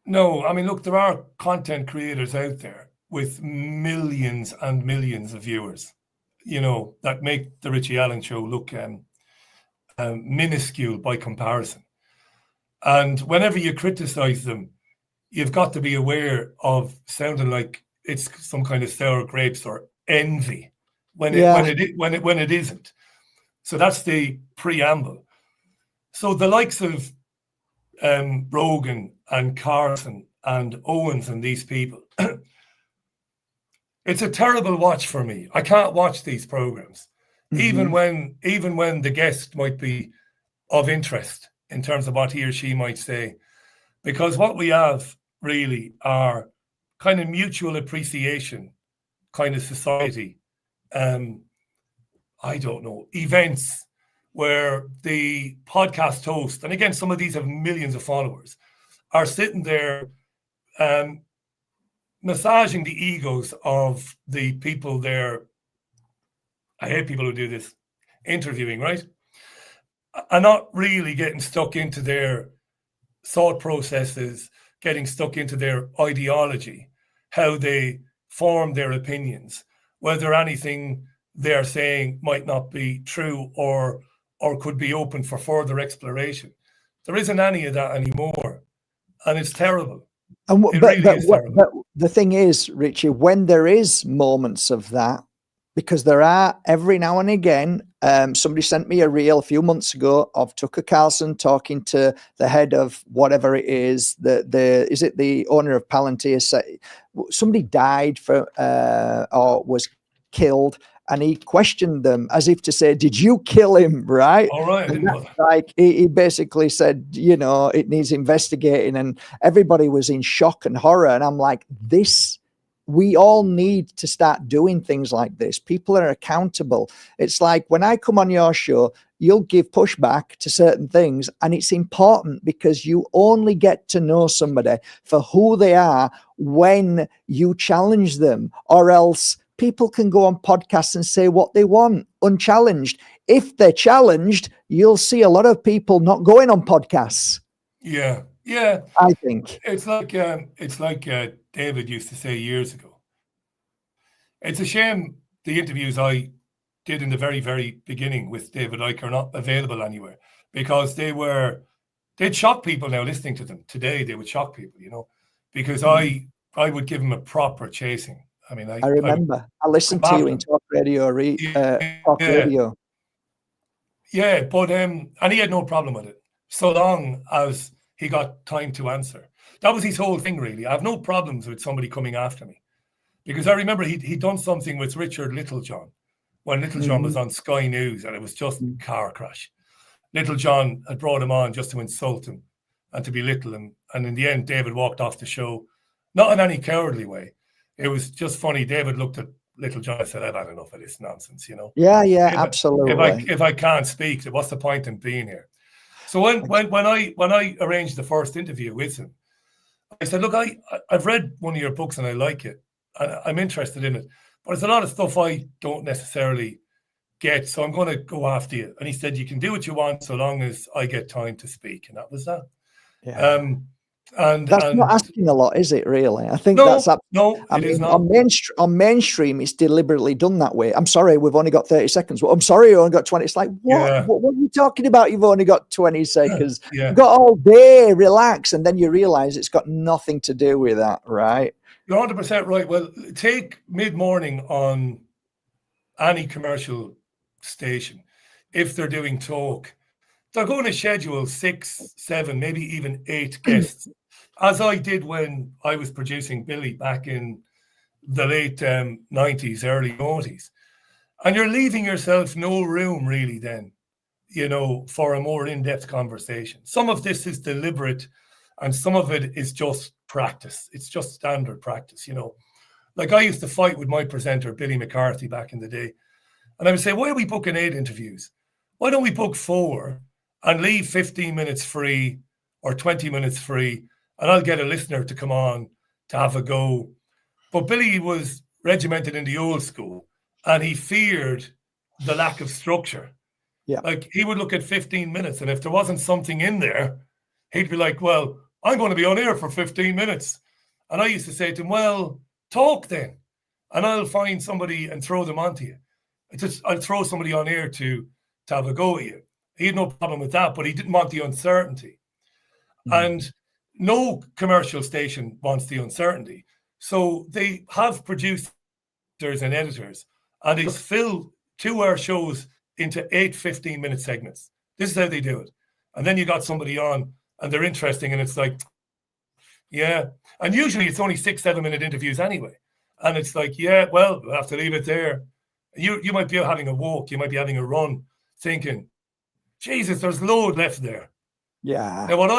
No, I mean, look, there are content creators out there with millions and millions of viewers, that make the Richie Allen Show look minuscule by comparison. And whenever you criticize them, you've got to be aware of sounding like it's some kind of sour grapes or envy when it isn't. So that's the preamble. So the likes of Rogan and Carson and Owens and these people, it's a terrible watch for me. I can't watch these programs, even when the guest might be of interest in terms of what he or she might say, because what we have really are kind of mutual appreciation kind of society. I don't know, events where the podcast host, and again, some of these have millions of followers, are sitting there massaging the egos of the people there. I hate people who do this, interviewing, right? And not really getting stuck into their thought processes, getting stuck into their ideology, how they form their opinions, whether anything they're saying might not be true or could be open for further exploration. There isn't any of that anymore, and it's terrible. But the thing is, Richie, when there is moments of that, because there are every now and again, somebody sent me a reel a few months ago of Tucker Carlson talking to the head of whatever it is, is it the owner of Palantir? Somebody died or was killed, and he questioned them as if to say, did you kill him? Right. All right. Like he basically said, it needs investigating, and everybody was in shock and horror. And I'm like, we all need to start doing things like this. People are accountable. It's like when I come on your show, you'll give pushback to certain things, and it's important because you only get to know somebody for who they are when you challenge them, or else people can go on podcasts and say what they want unchallenged. If they're challenged, you'll see a lot of people not going on podcasts. Yeah. I think it's like David used to say years ago. It's a shame the interviews I did in the very, very beginning with David Icke are not available anywhere, because they'd shock people now listening to them today. They would shock people, because I would give them a proper chasing. I mean, I remember I listened to you in talk radio. Radio. Yeah, but and he had no problem with it, so long as he got time to answer. That was his whole thing, really. I have no problems with somebody coming after me, because I remember he'd done something with Richard Littlejohn when Littlejohn was on Sky News, and it was just car crash. Littlejohn had brought him on just to insult him and to belittle him, and in the end, David walked off the show, not in any cowardly way. It was just funny. David looked at Littlejohn and said, I've had enough of this nonsense, Yeah, absolutely. If I can't speak, what's the point in being here? So when I arranged the first interview with him, I said, look, I've read one of your books and I like it. I'm interested in it. But there's a lot of stuff I don't necessarily get, so I'm going to go after you. And he said, you can do what you want so long as I get time to speak. And that was that. Yeah. And that's not asking a lot, is it, really? I think that's no, it is not. On mainstream, it's deliberately done that way. I'm sorry, we've only got 30 seconds. Well, I'm sorry, you only got 20. It's like, what? Yeah. What are you talking about? You've only got 20 seconds. Yeah. You've got all day, relax. And then you realize it's got nothing to do with that, right? You're 100% right. Well, take mid-morning on any commercial station. If they're doing talk, they're going to schedule 6, 7, maybe even 8 guests, as I did when I was producing Billy back in the late 90s, early 90s. And you're leaving yourself no room really then, for a more in-depth conversation. Some of this is deliberate and some of it is just practice. It's just standard practice, Like I used to fight with my presenter, Billy McCarthy, back in the day. And I would say, why are we booking 8 interviews? Why don't we book 4 and leave 15 minutes free or 20 minutes free, and I'll get a listener to come on to have a go. But Billy was regimented in the old school, and he feared the lack of structure. Yeah. Like he would look at 15 minutes, and if there wasn't something in there, he'd be like, well, I'm going to be on air for 15 minutes. And I used to say to him, well, talk then, and I'll find somebody and throw them onto you. I'll throw somebody on air to have a go at you. He had no problem with that, but he didn't want the uncertainty. And no commercial station wants the uncertainty. So they have producers and editors, and they fill 2-hour shows into 8 15-minute segments. This is how they do it. And then you got somebody on, and they're interesting, and it's like, yeah. And usually it's only 6-7 minute interviews anyway. And it's like, yeah, well, we'll have to leave it there. You might be having a walk, you might be having a run, thinking, Jesus, there's load left there. Yeah. Now, what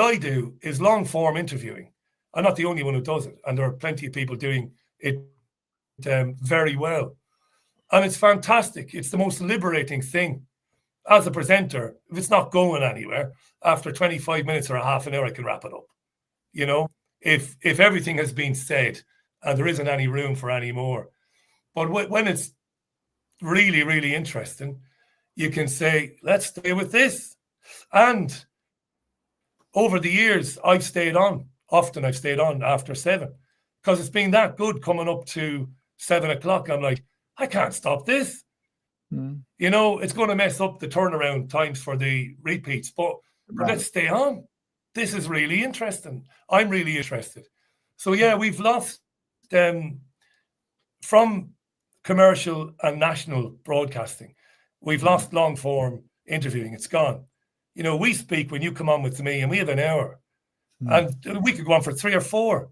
I do is long form interviewing. I'm not the only one who does it, and there are plenty of people doing it very well. And it's fantastic. It's the most liberating thing. As a presenter, if it's not going anywhere, after 25 minutes or a half an hour, I can wrap it up. If everything has been said and there isn't any room for any more. But when it's really, really interesting, you can say, let's stay with this. And over the years, I've stayed on. Often I've stayed on after 7 because it's been that good coming up to 7 o'clock. I'm like, I can't stop this. It's going to mess up the turnaround times for the repeats, but let's stay on. This is really interesting. I'm really interested. So, yeah, we've lost from commercial and national broadcasting. We've lost long form interviewing. It's gone. We speak when you come on with me and we have an hour and we could go on for 3 or 4,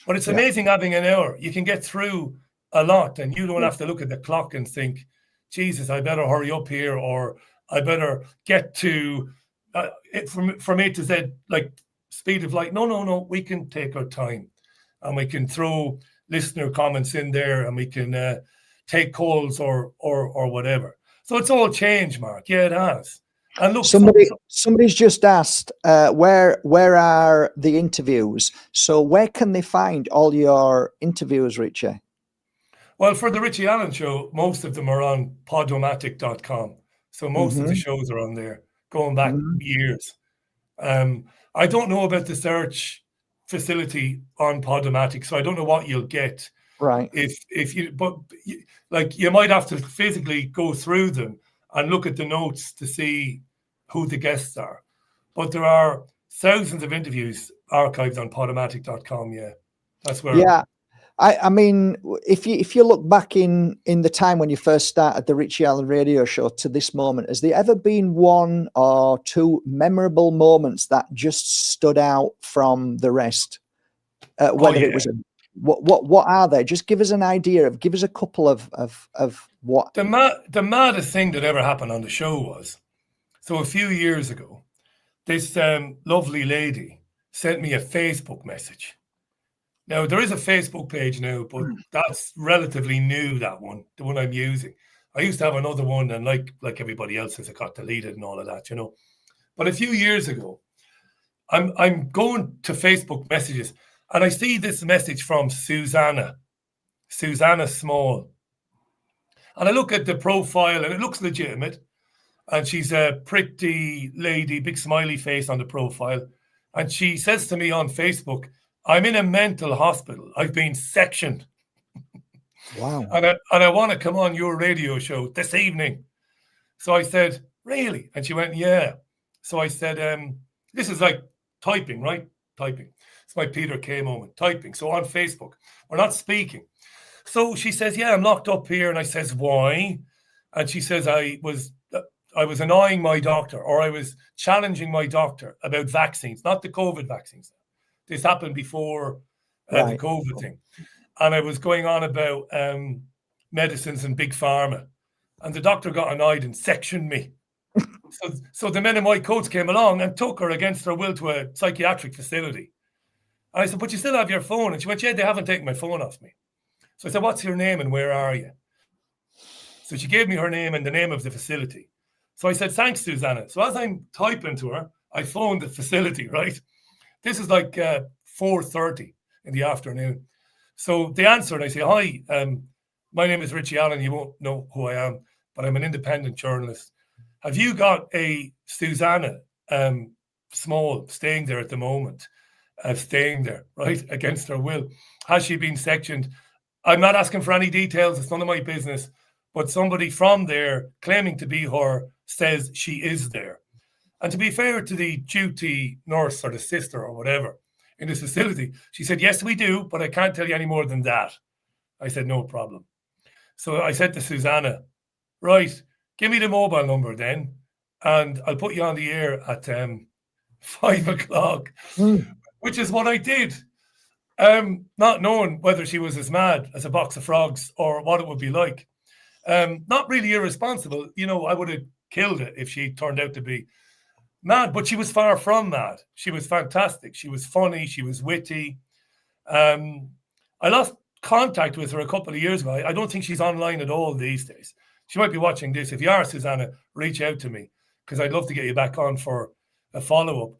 but it's amazing having an hour. You can get through a lot and you don't have to look at the clock and think, Jesus, I better hurry up here, or I better get to from A to Z, like speed of light. No. We can take our time and we can throw listener comments in there and we can take calls or whatever. So it's all changed, Mark. Yeah, it has. And look, somebody's just asked where are the interviews? So where can they find all your interviews, Richie? Well, for the Richie Allen Show, most of them are on podomatic.com. So most of the shows are on there, going back years. I don't know about the search facility on Podomatic, so I don't know what you'll get. Right. But you might have to physically go through them and look at the notes to see who the guests are. But there are thousands of interviews archived on podomatic.com. Yeah, that's where. Yeah, I mean, if you look back in the time when you first started the Richie Allen Radio Show to this moment, has there ever been 1 or 2 memorable moments that just stood out from the rest? It was what are they? Just give us an idea give us a couple of what. The maddest thing that ever happened on the show was, so a few years ago, this lovely lady sent me a Facebook message. Now, there is a Facebook page now, but that's relatively new, that one, the one I'm using. I used to have another one, and like everybody else's, it got deleted and all of that, But a few years ago, I'm going to Facebook messages, and I see this message from Susanna Small. And I look at the profile, and it looks legitimate. And she's a pretty lady, big smiley face on the profile. And she says to me on Facebook, I'm in a mental hospital. I've been sectioned. Wow. And I want to come on your radio show this evening. So I said, really? And she went, yeah. So I said, this is like typing, right? Typing. It's my Peter Kay moment, typing. So on Facebook, we're not speaking. So she says, yeah, I'm locked up here. And I says, why? And she says, I was annoying my doctor, or I was challenging my doctor about vaccines, not the COVID vaccines. This happened before the COVID thing. and I was going on about medicines and big pharma, and the doctor got annoyed and sectioned me. So the men in white coats came along and took her against her will to a psychiatric facility. And I said, but you still have your phone. And she went, yeah, they haven't taken my phone off me. So I said, what's your name and where are you? So she gave me her name and the name of the facility. So I said, thanks, Susanna. So as I'm typing to her, I phoned the facility, right? This is like 4:30 in the afternoon. So they answered. I say, hi, my name is Richie Allen. You won't know who I am, but I'm an independent journalist. Have you got a Susanna Small staying there at the moment? Staying there, right, against her will. Has she been sectioned? I'm not asking for any details. It's none of my business. But somebody from there claiming to be her says she is there. And to be fair to the duty nurse or the sister or whatever in this facility, she said, yes, we do, but I can't tell you any more than that. I said, no problem. So I said to Susanna, right, give me the mobile number then, and I'll put you on the air at 5 o'clock, which is what I did. Not knowing whether she was as mad as a box of frogs or what it would be like. Not really irresponsible. You know, I would have killed it if she turned out to be mad, but she was far from mad. She was fantastic. She was funny. She was witty. I lost contact with her a couple of years ago. I don't think she's online at all these days. She might be watching this. If you are, Susanna, reach out to me because I'd love to get you back on for a follow-up.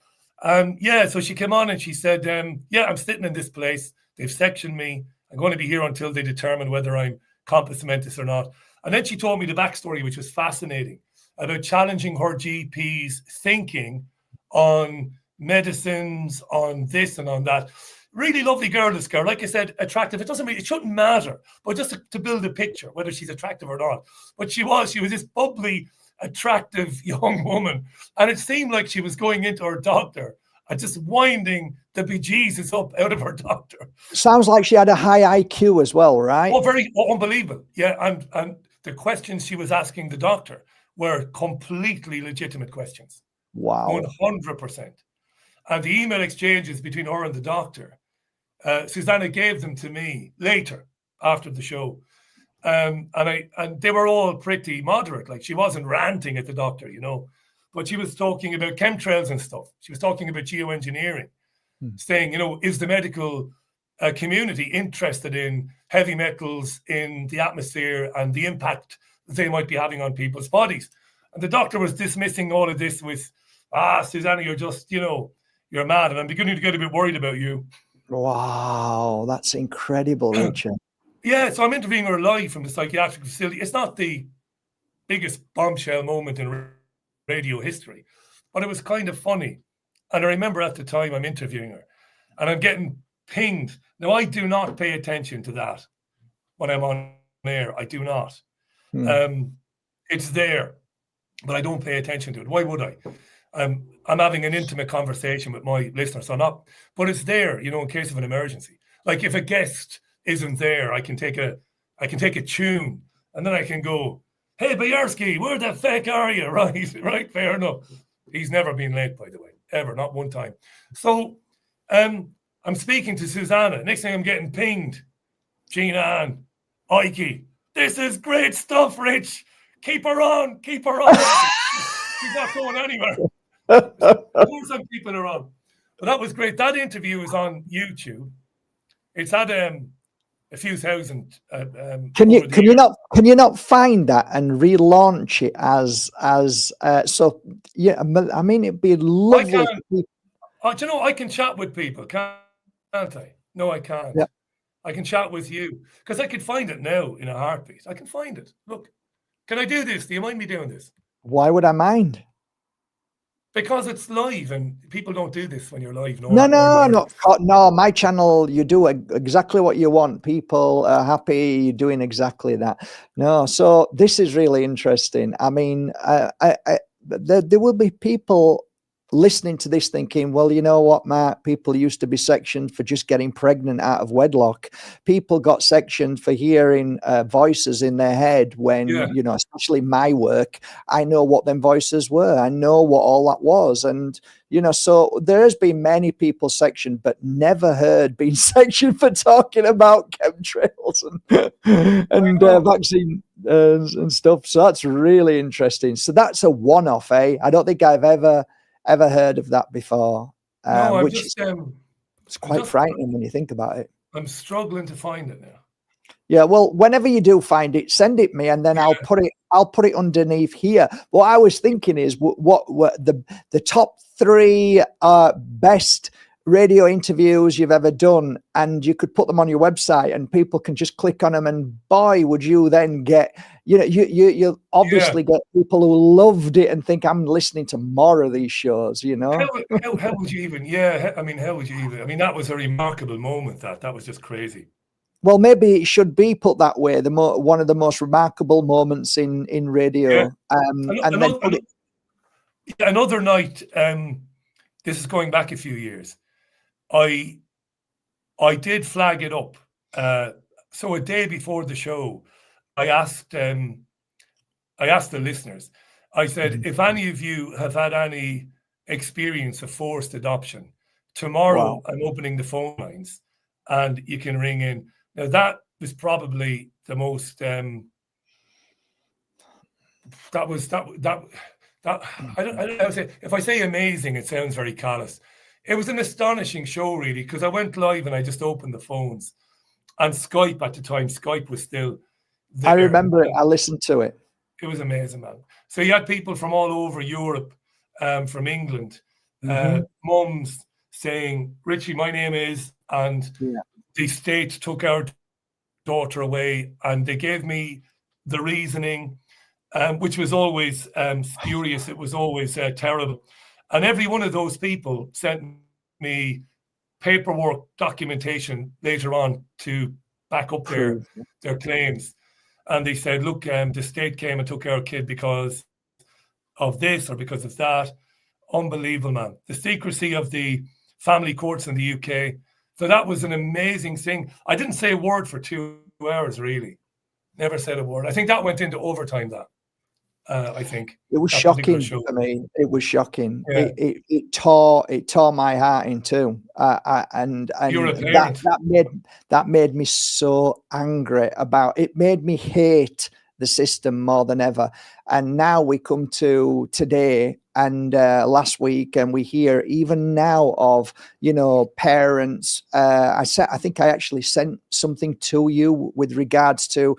Yeah, so she came on and she said, yeah, I'm sitting in this place. They've sectioned me. I'm going to be here until they determine whether I'm compos mentis or not. And then she told me the backstory, which was fascinating, about challenging her GP's thinking on medicines, on this and on that. Really lovely girl, this girl. Like I said, attractive. It shouldn't matter, but just to build a picture, whether she's attractive or not. But she was this bubbly, attractive young woman. And it seemed like she was going into her doctor and just winding the bejesus up out of her doctor. Sounds like she had a high IQ as well, right? Unbelievable. Yeah, and the questions she was asking the doctor were completely legitimate questions. Wow. 100%. And the email exchanges between her and the doctor, Susanna gave them to me later after the show. And they were all pretty moderate. Like, she wasn't ranting at the doctor, but she was talking about chemtrails and stuff. She was talking about geoengineering, saying, is the medical community interested in heavy metals in the atmosphere and the impact they might be having on people's bodies? And the doctor was dismissing all of this with, Susanna, you're just, you're mad, and I'm beginning to get a bit worried about you. Wow, that's incredible, Richard. Yeah, so I'm interviewing her live from the psychiatric facility. It's not the biggest bombshell moment in radio history, but it was kind of funny. And I remember at the time I'm interviewing her, and I'm getting pinged. Now, I do not pay attention to that when I'm on air. I do not. It's there, but I don't pay attention to it. Why would I? I'm having an intimate conversation with my listeners, but it's there, in case of an emergency. Like, if a guest isn't there, I can take a tune, and then I can go, hey, Boyarsky, where the feck are you? Right, fair enough. He's never been late, by the way, ever, not one time. So I'm speaking to Susanna. Next thing I'm getting pinged. Jean Ann, Ike, this is great stuff, Rich. Keep her on. She's not going anywhere. Of course I'm keeping her on. But that was great. That interview is on YouTube. It's had a few thousand. Can you not find that and relaunch it as so? Yeah, I mean, it'd be lovely. I can chat with people, can't I? No, I can't. Yeah. I can chat with you because I could find it now in a heartbeat. I can find it. Look, can I do this? Do you mind me doing this? Why would I mind? Because it's live and people don't do this when you're live. No. My channel, you do exactly what you want. People are happy. You're doing exactly that. No, so this is really interesting. I mean, there will be people listening to this thinking, well, you know what, Matt, people used to be sectioned for just getting pregnant out of wedlock. People got sectioned for hearing voices in their head when, you know, especially my work, I know what them voices were. I know what all that was. And, you know, so there has been many people sectioned, but never heard being sectioned for talking about chemtrails and vaccine and stuff. So that's really interesting. So that's a one-off, eh? I don't think I've ever heard of that before. No, Which is it's quite frightening when you think about it. I'm struggling to find it now. Yeah, well, whenever you do find it, send it me, and then I'll put it underneath here. What I was thinking is what the top 3 best radio interviews you've ever done, and you could put them on your website, and people can just click on them, and boy, would you then get, you know, you'll obviously get people who loved it and think, I'm listening to more of these shows, you know. How would you even? I mean, how would you even? I mean, that was a remarkable moment. That was just crazy. Well, maybe it should be put that way. One of the most remarkable moments in radio. Another night. This is going back a few years. I did flag it up. So a day before the show, I asked the listeners. I said, if any of you have had any experience of forced adoption, tomorrow I'm opening the phone lines, and you can ring in. Now that was probably the most. I don't know how to say. If I say amazing, it sounds very callous. It was an astonishing show, really, because I went live and I just opened the phones, and Skype at the time. Skype was still there. I remember it. I listened to it. It was amazing, man. So you had people from all over Europe, from England, mums saying, "Richie, my name is," and the state took our daughter away, and they gave me the reasoning, which was always spurious. It was always terrible. And every one of those people sent me paperwork documentation later on to back up their claims. And they said, look, the state came and took our kid because of this or because of that. Unbelievable, man. The secrecy of the family courts in the UK. So that was an amazing thing. I didn't say a word for 2 hours, really. Never said a word. I think that went into overtime, that. I think it was shocking for me. It was shocking. Yeah. It tore my heart in two. And you're a parent. that made me so angry about it. Made me hate the system more than ever. And now we come to today and last week, and we hear even now of, you know, parents. I think I actually sent something to you with regards to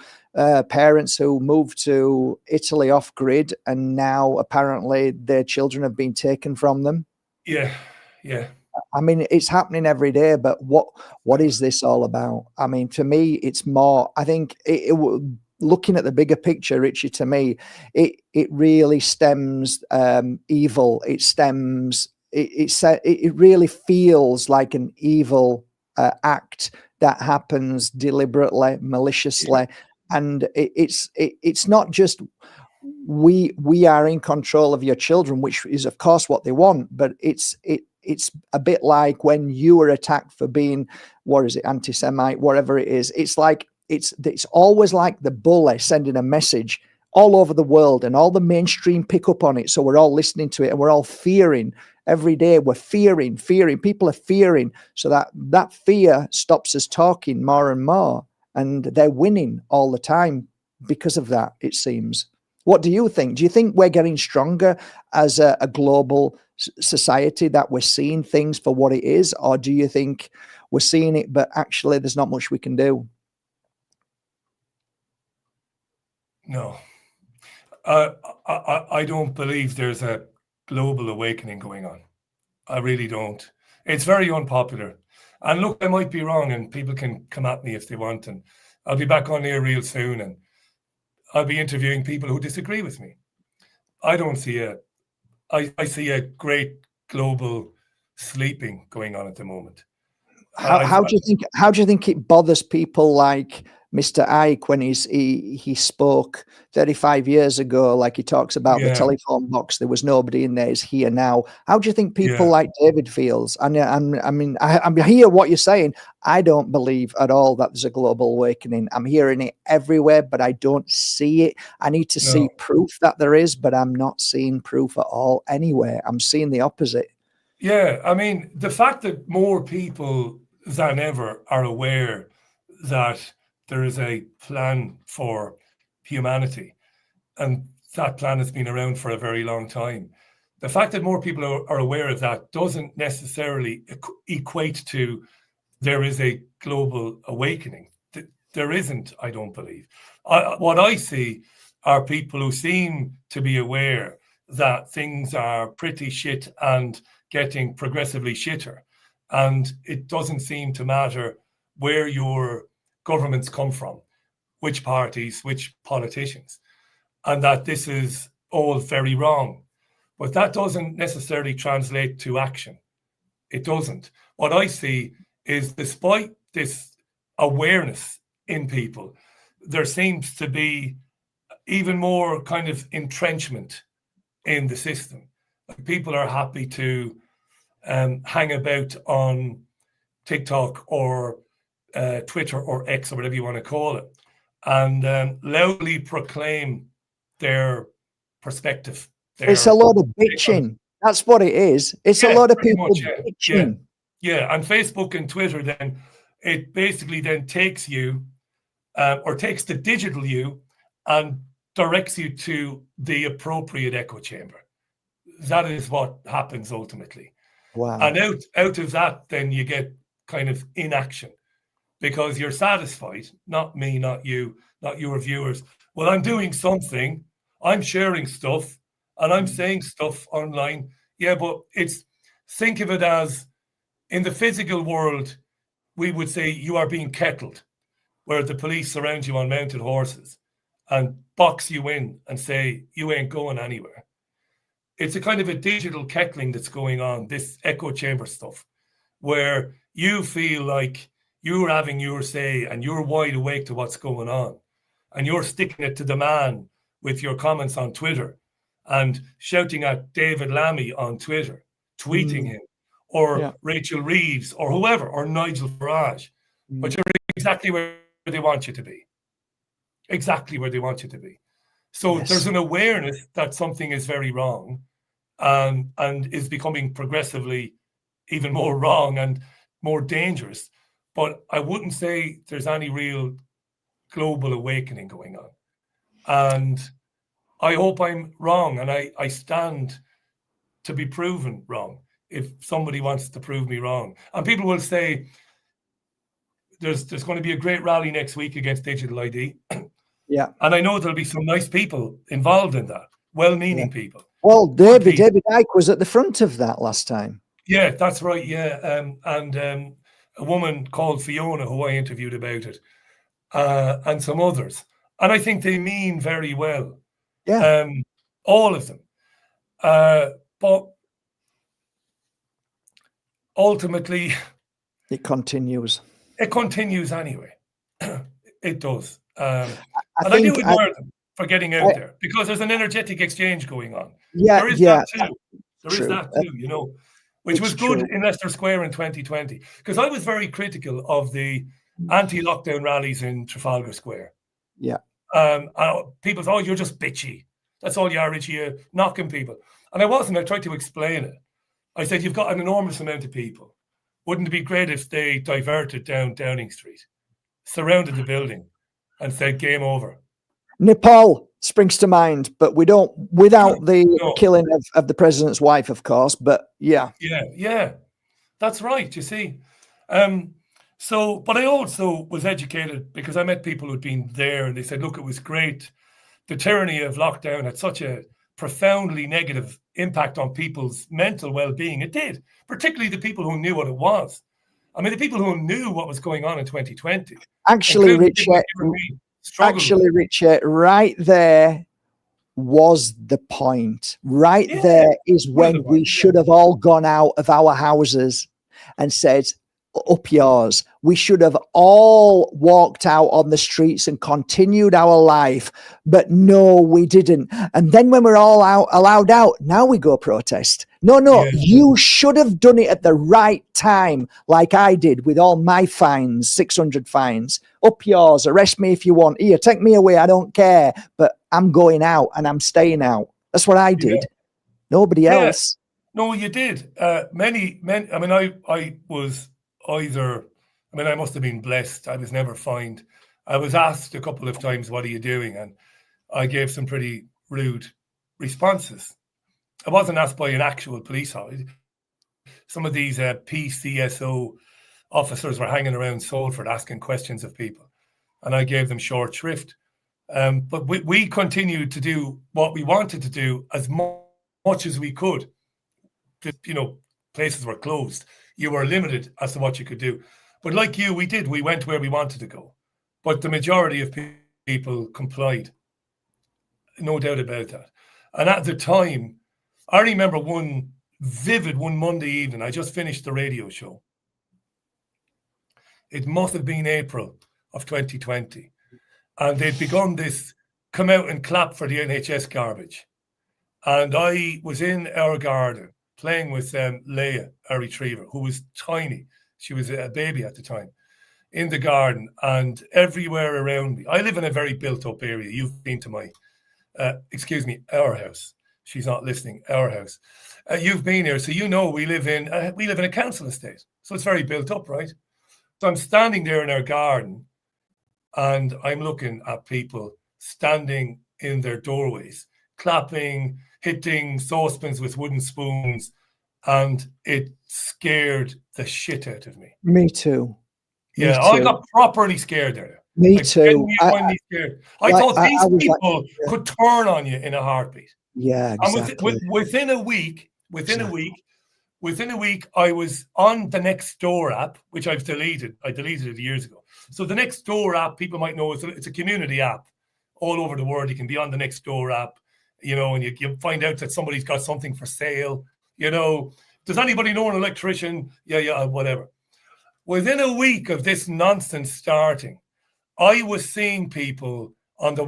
parents who moved to Italy off grid, and now apparently their children have been taken from them. Yeah. I mean, it's happening every day, but what is this all about? I mean, to me, it's more, I think looking at the bigger picture, Richie, to me, it really stems evil. It stems, it really feels like an evil act that happens deliberately, maliciously. And it's not just we are in control of your children, which is of course what they want, but it's a bit like when you were attacked for being, what is it, anti-Semite, whatever it is. It's like it's always like the bully sending a message all over the world, and all the mainstream pick up on it, so we're all listening to it, and we're all fearing every day. We're fearing. People are fearing, so that fear stops us talking more and more, and they're winning all the time because of that, it seems. What do you think? Do you think we're getting stronger as a global society, that we're seeing things for what it is, or do you think we're seeing it, but actually there's not much we can do? No, I don't believe there's a global awakening going on. I really don't. It's very unpopular. And look, I might be wrong, and people can come at me if they want, and I'll be back on here real soon, and I'll be interviewing people who disagree with me. I don't see I see a great global sleeping going on at the moment. How do you think it bothers people like Mr. Ike, when he spoke 35 years ago, like he talks about the telephone box, there was nobody in there, is here now. How do you think people like David feels? And I hear what you're saying. I don't believe at all that there's a global awakening. I'm hearing it everywhere, but I don't see it. I need to see proof that there is, but I'm not seeing proof at all anywhere. I'm seeing the opposite. Yeah, I mean, the fact that more people than ever are aware that there is a plan for humanity, and that plan has been around for a very long time. The fact that more people are aware of that doesn't necessarily equate to there is a global awakening. There isn't, I don't believe. What I see are people who seem to be aware that things are pretty shit and getting progressively shitter. And it doesn't seem to matter where your governments come from, which parties, which politicians, and that this is all very wrong. But that doesn't necessarily translate to action. It doesn't. What I see is, despite this awareness in people, there seems to be even more kind of entrenchment in the system. People are happy to hang about on TikTok or Twitter or X or whatever you want to call it, and loudly proclaim their perspective. It's a lot of bitching. That's what it is. It's a lot of people bitching. Yeah, and Facebook and Twitter, then it basically then takes you or takes the digital you and directs you to the appropriate echo chamber. That is what happens ultimately. Wow. And out of that, then you get kind of inaction, because you're satisfied, not me, not you, not your viewers. Well, I'm doing something, I'm sharing stuff, and I'm saying stuff online. Yeah, but think of it as, in the physical world, we would say you are being kettled, where the police surround you on mounted horses and box you in and say, you ain't going anywhere. It's a kind of a digital kettling that's going on, this echo chamber stuff, where you feel like you're having your say and you're wide awake to what's going on. And you're sticking it to the man with your comments on Twitter and shouting at David Lammy on Twitter, tweeting him, or Rachel Reeves or whoever, or Nigel Farage. But you're exactly where they want you to be. Exactly where they want you to be. So there's an awareness that something is very wrong, and is becoming progressively even more wrong and more dangerous. But I wouldn't say there's any real global awakening going on. And I hope I'm wrong, and I stand to be proven wrong if somebody wants to prove me wrong. And people will say there's going to be a great rally next week against digital ID. Yeah. And I know there'll be some nice people involved in that, well-meaning people. Well, David Icke was at the front of that last time. Yeah, that's right. Yeah. And a woman called Fiona, who I interviewed about it, and some others. And I think they mean very well. Yeah. All of them. But ultimately, it continues. It continues anyway. It does. And I do admire them for getting out there, because there's an energetic exchange going on. Yeah, there is that too. There is that too, you know, which was good in Leicester Square in 2020. Because I was very critical of the anti-lockdown rallies in Trafalgar Square. Yeah. People thought, you're just bitchy. That's all you are, Richie, you're knocking people. And I wasn't. I tried to explain it. I said, you've got an enormous amount of people. Wouldn't it be great if they diverted down Downing Street, surrounded the building, and said, game over? Nepal springs to mind, but we don't, without the killing of the president's wife, of course, but yeah. Yeah, that's right, you see. But I also was educated because I met people who'd been there, and they said, look, it was great. The tyranny of lockdown had such a profoundly negative impact on people's mental well-being. It did, particularly the people who knew what it was. I mean, the people who knew what was going on in 2020. Actually, Richard, right there was the point. There is when we should have all gone out of our houses and said, up yours. We should have all walked out on the streets and continued our life, but no, we didn't. And then when we're all allowed out, now we go protest. No, you should have done it at the right time, like I did with all my fines, 600 fines. Up yours, arrest me if you want. Here, take me away, I don't care, but I'm going out and I'm staying out. That's what I did. Nobody else. No, you did. Many. I mean, I was either. I mean, I must have been blessed. I was never fined. I was asked a couple of times, "What are you doing?" And I gave some pretty rude responses. I wasn't asked by an actual police officer. Some of these PCSO officers were hanging around Salford asking questions of people, and I gave them short shrift. But we continued to do what we wanted to do as much as we could. You know, places were closed. You were limited as to what you could do. But like you, we went where we wanted to go. But the majority of people complied. No doubt about that. And at the time, I remember one Monday evening, I just finished the radio show. It must have been April of 2020. And they'd begun this come out and clap for the NHS garbage. And I was in our garden playing with Leia, our retriever, who was tiny. She was a baby at the time, in the garden, and everywhere around me. I live in a very built-up area. You've been to my, our house. She's not listening. Our house. You've been here, so you know we live in a council estate, so it's very built up, right? So I'm standing there in our garden, and I'm looking at people standing in their doorways, clapping, hitting saucepans with wooden spoons, and it scared the shit out of me. Me too. Yeah, I got properly scared there. Me too. Scared. I thought these people could turn on you in a heartbeat. Yeah, exactly. And within a week, I was on the Nextdoor app, which I've deleted. I deleted it years ago. So the Nextdoor app, people might know, it's a community app all over the world. You can be on the Nextdoor app, you know, and you find out that somebody's got something for sale. You know, does anybody know an electrician? Yeah, whatever. Within a week of this nonsense starting, I was seeing people on the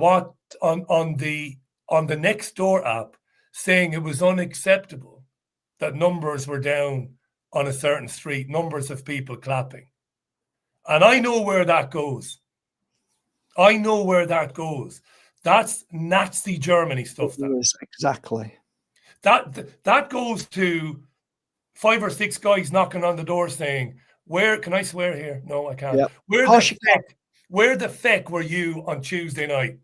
Nextdoor app saying it was unacceptable that numbers were down on a certain street, numbers of people clapping. And I know where that goes. That's Nazi Germany stuff. Exactly. That goes to 5 or 6 guys knocking on the door saying, "Where can I swear here? No, I can't. Yep. Where the feck were you on Tuesday night?"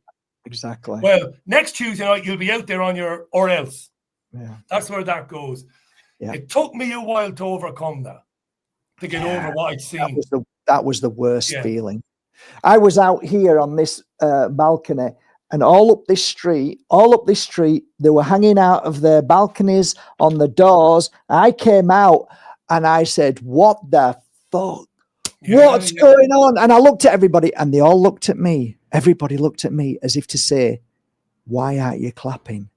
Exactly. Well, next Tuesday night you'll be out there on your or else. Yeah. That's where that goes. Yeah. It took me a while to overcome that, to get over what I'd seen. That was the worst feeling. I was out here on this balcony, and all up this street, they were hanging out of their balconies on the doors. I came out and I said, "What the fuck? What's going on?" And I looked at everybody, and they all looked at me. Everybody looked at me as if to say, "Why aren't you clapping?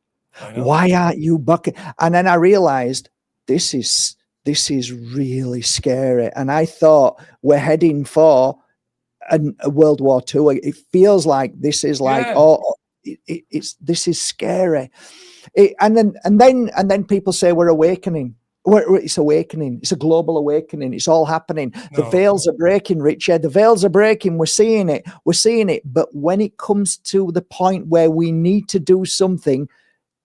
Why aren't you bucking?" And then I realized this is really scary. And I thought we're heading for a World War II. It feels like this is like this is scary. And then people say we're awakening. It's awakening. It's a global awakening. It's all happening. The veils are breaking, Richie. The veils are breaking. We're seeing it. But when it comes to the point where we need to do something,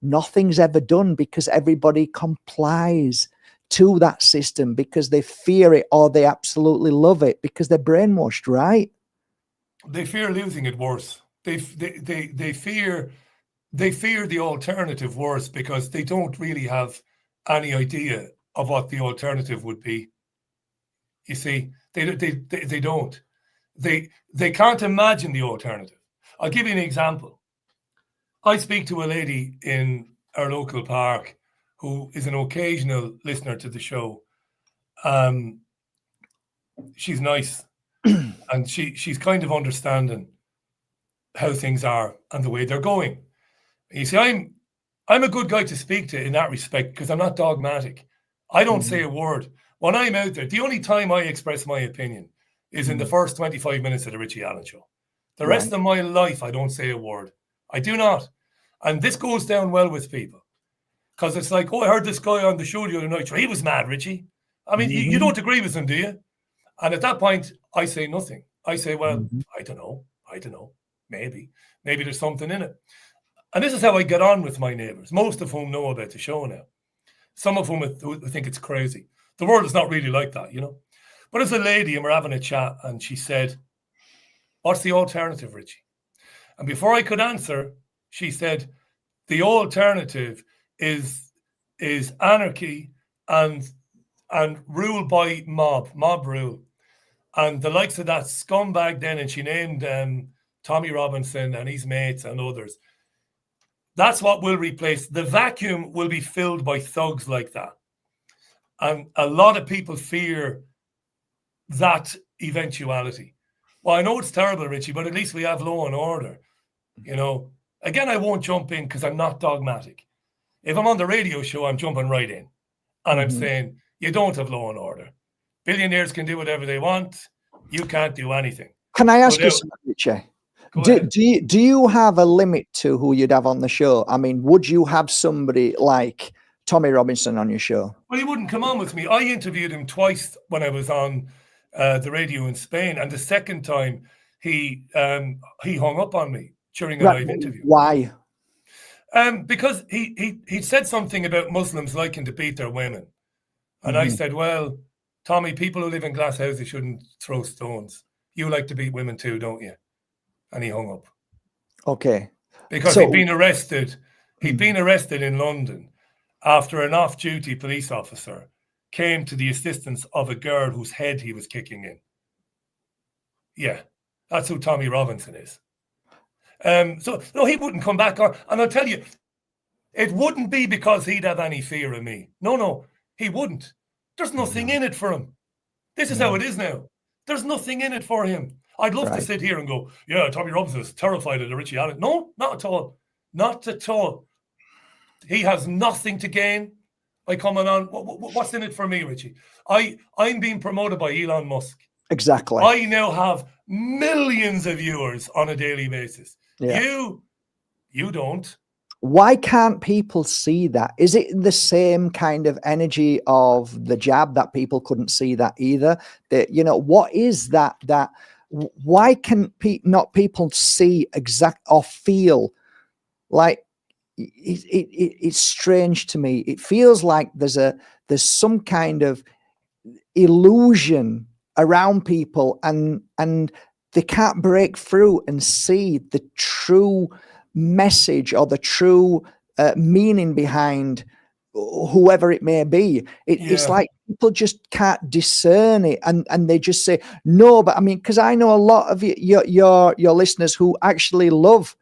nothing's ever done because everybody complies to that system because they fear it or they absolutely love it because they're brainwashed, right? They fear losing it worse. They fear the alternative worse because they don't really have any idea of what the alternative would be. You see, they don't. They can't imagine the alternative. I'll give you an example. I speak to a lady in our local park who is an occasional listener to the show. She's nice and she's kind of understanding how things are and the way they're going. You see, I'm a good guy to speak to in that respect because I'm not dogmatic. I don't say a word. When I'm out there, the only time I express my opinion is in the first 25 minutes of the Richie Allen show. The rest of my life, I don't say a word. I do not. And this goes down well with people. Because it's like, oh, I heard this guy on the show the other night. He was mad, Richie. I mean, you don't agree with him, do you? And at that point, I say nothing. I say, well, I don't know. Maybe there's something in it. And this is how I get on with my neighbours, most of whom know about the show now. Some of whom think it's crazy. The world is not really like that, you know. But as a lady, and we're having a chat, and she said, what's the alternative, Richie? And before I could answer, she said, the alternative is anarchy and rule by mob rule. And the likes of that scumbag then, and she named Tommy Robinson and his mates and others. That's what will replace. The vacuum will be filled by thugs like that. And a lot of people fear that eventuality. Well, I know it's terrible, Richie, but at least we have law and order. You know, again, I won't jump in because I'm not dogmatic. If I'm on the radio show, I'm jumping right in. And I'm saying, you don't have law and order. Billionaires can do whatever they want. You can't do anything. Can I ask you something, Richie? Do you have a limit to who you'd have on the show? I mean, would you have somebody like Tommy Robinson on your show? Well, he wouldn't come on with me. I interviewed him twice when I was on the radio in Spain, and the second time he hung up on me during a live interview. Why? Because he said something about Muslims liking to beat their women, and I said, well, Tommy, people who live in glass houses shouldn't throw stones. You like to beat women too, don't you? And he hung up. Okay. Because he'd been arrested. He'd been arrested in London after an off-duty police officer came to the assistance of a girl whose head he was kicking in. Yeah, that's who Tommy Robinson is. So, no, he wouldn't come back on. And I'll tell you, it wouldn't be because he'd have any fear of me. No, he wouldn't. There's nothing in it for him. This is how it is now. There's nothing in it for him. I'd love to sit here and go, yeah, Tommy Robinson is terrified of the Richie Allen. No, not at all. Not at all. He has nothing to gain by coming on. What's in it for me, Richie? I'm being promoted by Elon Musk. Exactly. I now have millions of viewers on a daily basis. Yeah. You don't. Why can't people see that? Is it the same kind of energy of the jab that people couldn't see that either? That, you know, what is that? Why can not people see exact or feel like it's strange to me? It feels like there's some kind of illusion around people, and they can't break through and see the true message or the true meaning behind whoever it may be. It's like people just can't discern it, and they just say no. But I mean, because I know a lot of your listeners who actually love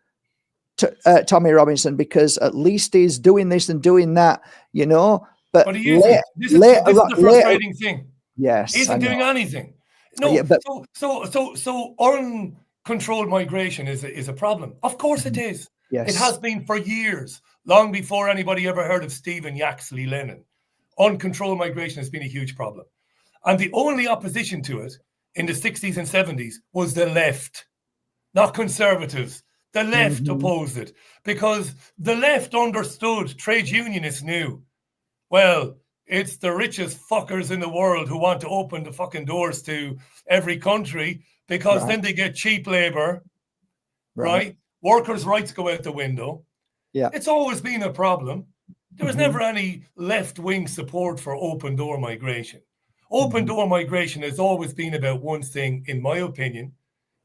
Tommy Robinson, because at least he's doing this and doing that, you know. But he isn't. This is the frustrating thing. Yes, he isn't doing anything. No, so uncontrolled migration is a problem. Of course it is. Yes. It has been for years, long before anybody ever heard of Stephen Yaxley Lennon. Uncontrolled migration has been a huge problem. And the only opposition to it in the 60s and 70s was the left, not conservatives. The left opposed it because the left understood, trade unionists knew, well, it's the richest fuckers in the world who want to open the fucking doors to every country because then they get cheap labor, right? Workers' rights go out the window. Yeah, it's always been a problem. There was never any left-wing support for open door migration. Open door migration has always been about one thing, in my opinion,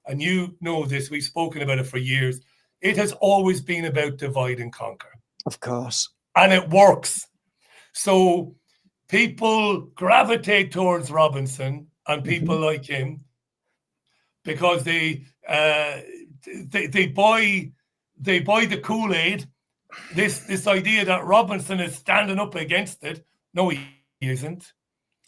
and you know this, we've spoken about it for years. It has always been about divide and conquer. Of course. And it works. So people gravitate towards Robinson and people like him because they buy the Kool-Aid, this idea that Robinson is standing up against it. No, he isn't.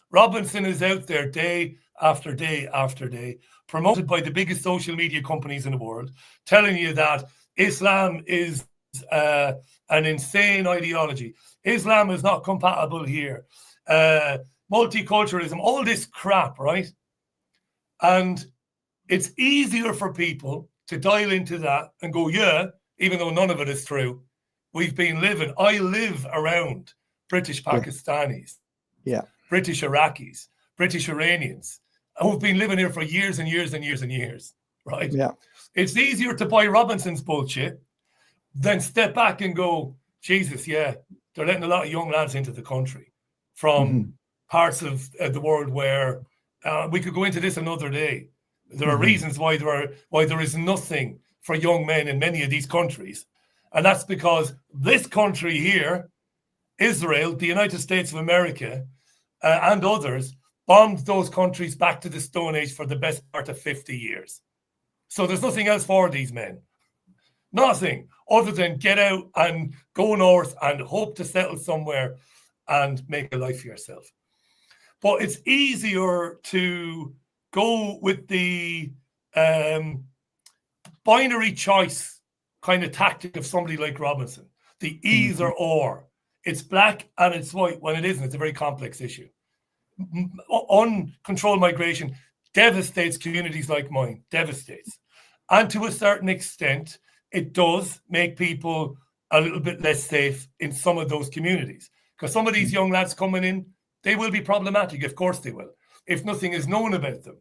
Robinson is out there day after day after day, promoted by the biggest social media companies in the world, telling you that Islam is an insane ideology. Islam is not compatible here. Multiculturalism, all this crap, right? And it's easier for people to dial into that and go, yeah, even though none of it is true. I live around British Pakistanis, British Iraqis, British Iranians, who've been living here for years and years and years and years, right? Yeah. It's easier to buy Robinson's bullshit than step back and go, Jesus, yeah, they're letting a lot of young lads into the country from parts of the world where we could go into this another day. There are reasons why there is nothing for young men in many of these countries. And that's because this country here, Israel, the United States of America, and others, bombed those countries back to the Stone Age for the best part of 50 years. So there's nothing else for these men. Nothing other than get out and go north and hope to settle somewhere and make a life for yourself. But it's easier to go with the binary choice kind of tactic of somebody like Robinson, the either or. It's black and it's white when it isn't. It's a very complex issue. Uncontrolled migration devastates communities like mine, devastates. And to a certain extent, it does make people a little bit less safe in some of those communities. Because some of these young lads coming in, they will be problematic. Of course they will, if nothing is known about them.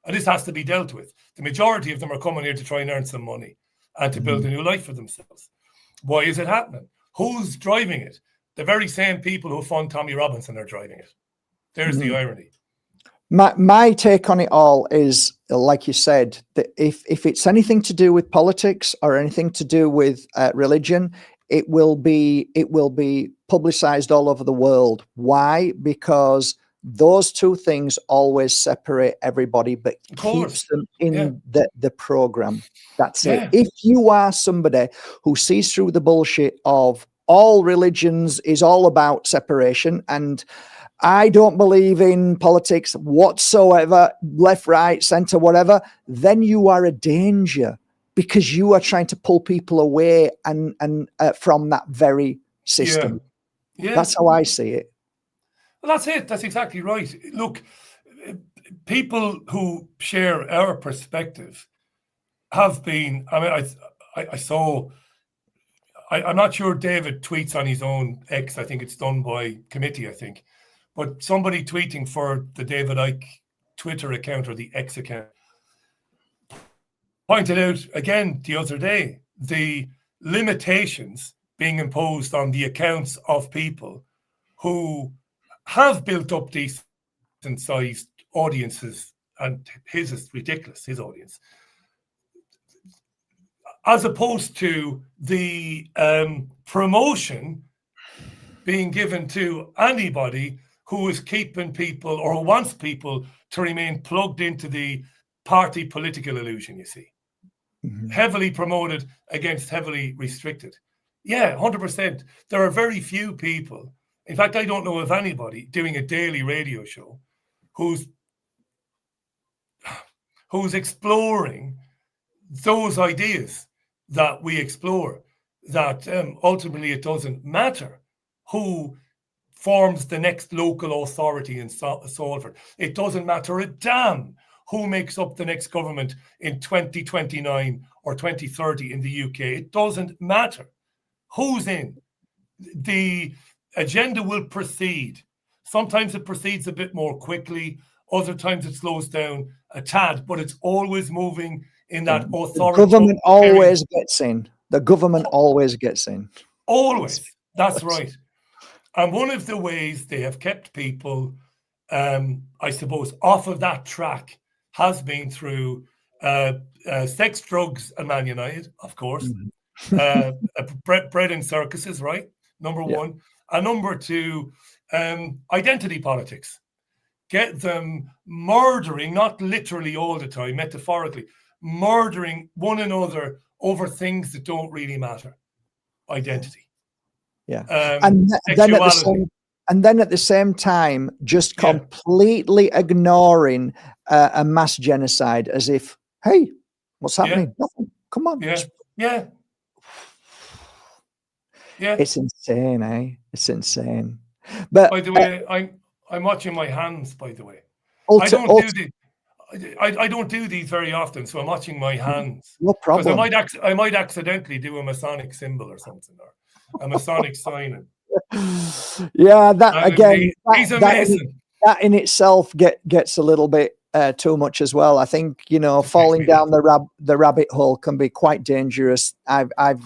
And this has to be dealt with. The majority of them are coming here to try and earn some money and to build a new life for themselves. Why is it happening? Who's driving it? The very same people who fund Tommy Robinson are driving it. There's the irony. My take on it all is, like you said, that if it's anything to do with politics or anything to do with religion, it will be publicized all over the world. Why? Because those two things always separate everybody, but keeps them in the program. That's it. If you are somebody who sees through the bullshit of all religions is all about separation, and I don't believe in politics whatsoever, left, right, center, whatever, then you are a danger, because you are trying to pull people away and from that very system. Yeah. That's how I see it. Well, that's it. That's exactly right. Look, people who share our perspective have been, I mean, I saw, I'm not sure David tweets on his own X. I think it's done by committee, I think. But somebody tweeting for the David Icke Twitter account or the X account pointed out again the other day the limitations being imposed on the accounts of people who have built up decent-sized audiences, and his is ridiculous, his audience, as opposed to the promotion being given to anybody who is keeping people or who wants people to remain plugged into the party political illusion, you see. Heavily promoted against heavily restricted. Yeah, 100%. There are very few people, in fact, I don't know of anybody doing a daily radio show who's exploring those ideas that we explore, that ultimately it doesn't matter who forms the next local authority in Salford. It doesn't matter a damn who makes up the next government in 2029 or 2030 in the UK. It doesn't matter who's in. The agenda will proceed. Sometimes it proceeds a bit more quickly. Other times it slows down a tad, but it's always moving in that authority. The government always gets in. The government always gets in. Always. That's right. And one of the ways they have kept people, I suppose, off of that track has been through sex, drugs, and Man United, of course. Bread and circuses, right? Number one. And number two, identity politics. Get them murdering, not literally all the time, metaphorically, murdering one another over things that don't really matter. Identity. Yeah. And then at the same time, just completely ignoring a mass genocide as if, hey, what's happening? Nothing. Come on. Yeah. It's insane, eh? It's insane. But By the way, I'm watching my hands. By the way, I ulti- don't do ulti- the I don't do these very often, so I'm watching my hands no because problem. I might accidentally do a Masonic symbol or something, or a Masonic sign. Yeah, that And again, he's a Mason. that in itself gets a little bit too much as well. I think, you know, Just makes falling me down laugh. the rabbit hole can be quite dangerous. I've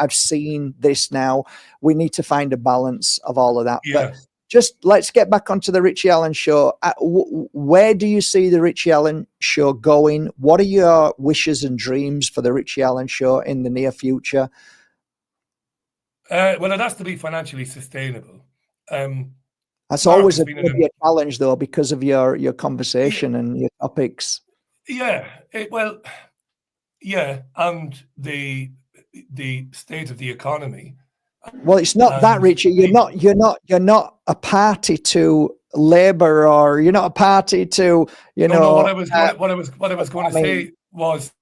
seen this now. We need to find a balance of all of that. But Yeah. just let's get back onto the Richie Allen show. Where do you see the Richie Allen show going? What are your wishes and dreams for the Richie Allen show in the near future? Well, it has to be financially sustainable. That's Mark always has going been to be a challenge, though, because of your conversation and your topics. well, yeah, and the state of the economy. Well, it's not that, And Richie. You're not a party to Labour, or you're not a party to, you no, know. what I was going to say was,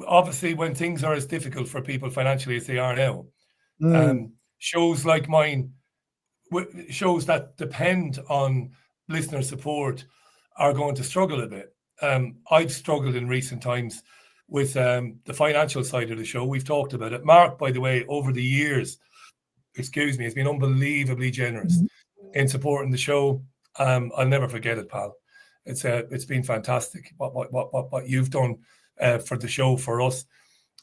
obviously, when things are as difficult for people financially as they are now, shows like mine, shows that depend on listener support, are going to struggle a bit. I've struggled in recent times with the financial side of the show. We've talked about it. Mark, by the way, over the years, has been unbelievably generous in supporting the show. I'll never forget it, pal. It's been fantastic what you've done for the show, for us.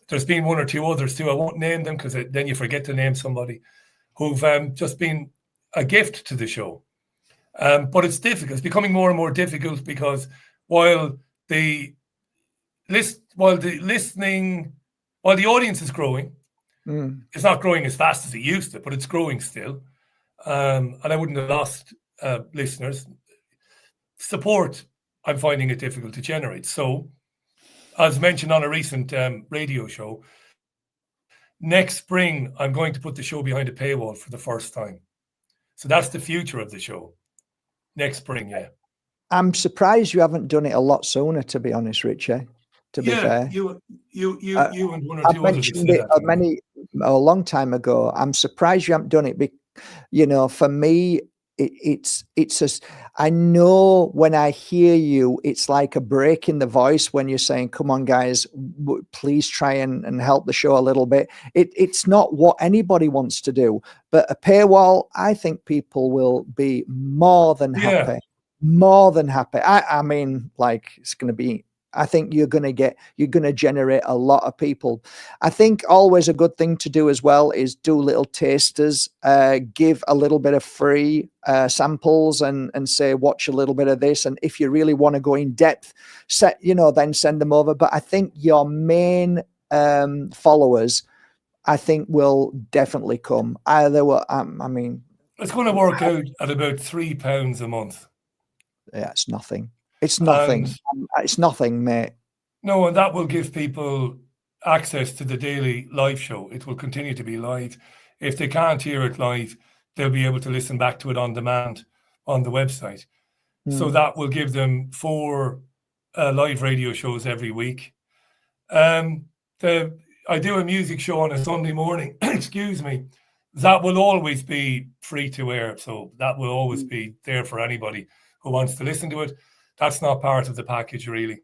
There's been one or two others too. I won't name them because then you forget to name somebody who've just been a gift to the show. But it's difficult. It's becoming more and more difficult because while the audience is growing, it's not growing as fast as it used to, but it's growing still. And I wouldn't have lost listeners. Support, I'm finding it difficult to generate. So, as mentioned on a recent radio show, next spring, I'm going to put the show behind a paywall for the first time. So that's the future of the show. Next spring, yeah. I'm surprised you haven't done it a lot sooner, to be honest, Richie. To be fair, you and one or I've two others mentioned it a long time ago. I'm surprised you haven't done it. You know, for me, it's just, I know when I hear you, it's like a break in the voice when you're saying, come on, guys, please try and help the show a little bit. It's not what anybody wants to do, but a paywall, I think people will be more than happy. More than happy. I mean, like, it's going to be, I think you're going to generate a lot of people. I think always a good thing to do as well is do little tasters, give a little bit of free samples and say, watch a little bit of this. And if you really want to go in depth, then send them over. But I think your main followers, I think, will definitely come. I mean, it's going to work out at about £3 a month. Yeah, it's nothing. It's nothing. It's nothing, mate. No, and that will give people access to the daily live show. It will continue to be live. If they can't hear it live, they'll be able to listen back to it on demand on the website. So that will give them 4 live radio shows every week. I do a music show on a Sunday morning. Excuse me. That will always be free to air. So that will always be there for anybody who wants to listen to it. That's not part of the package, really.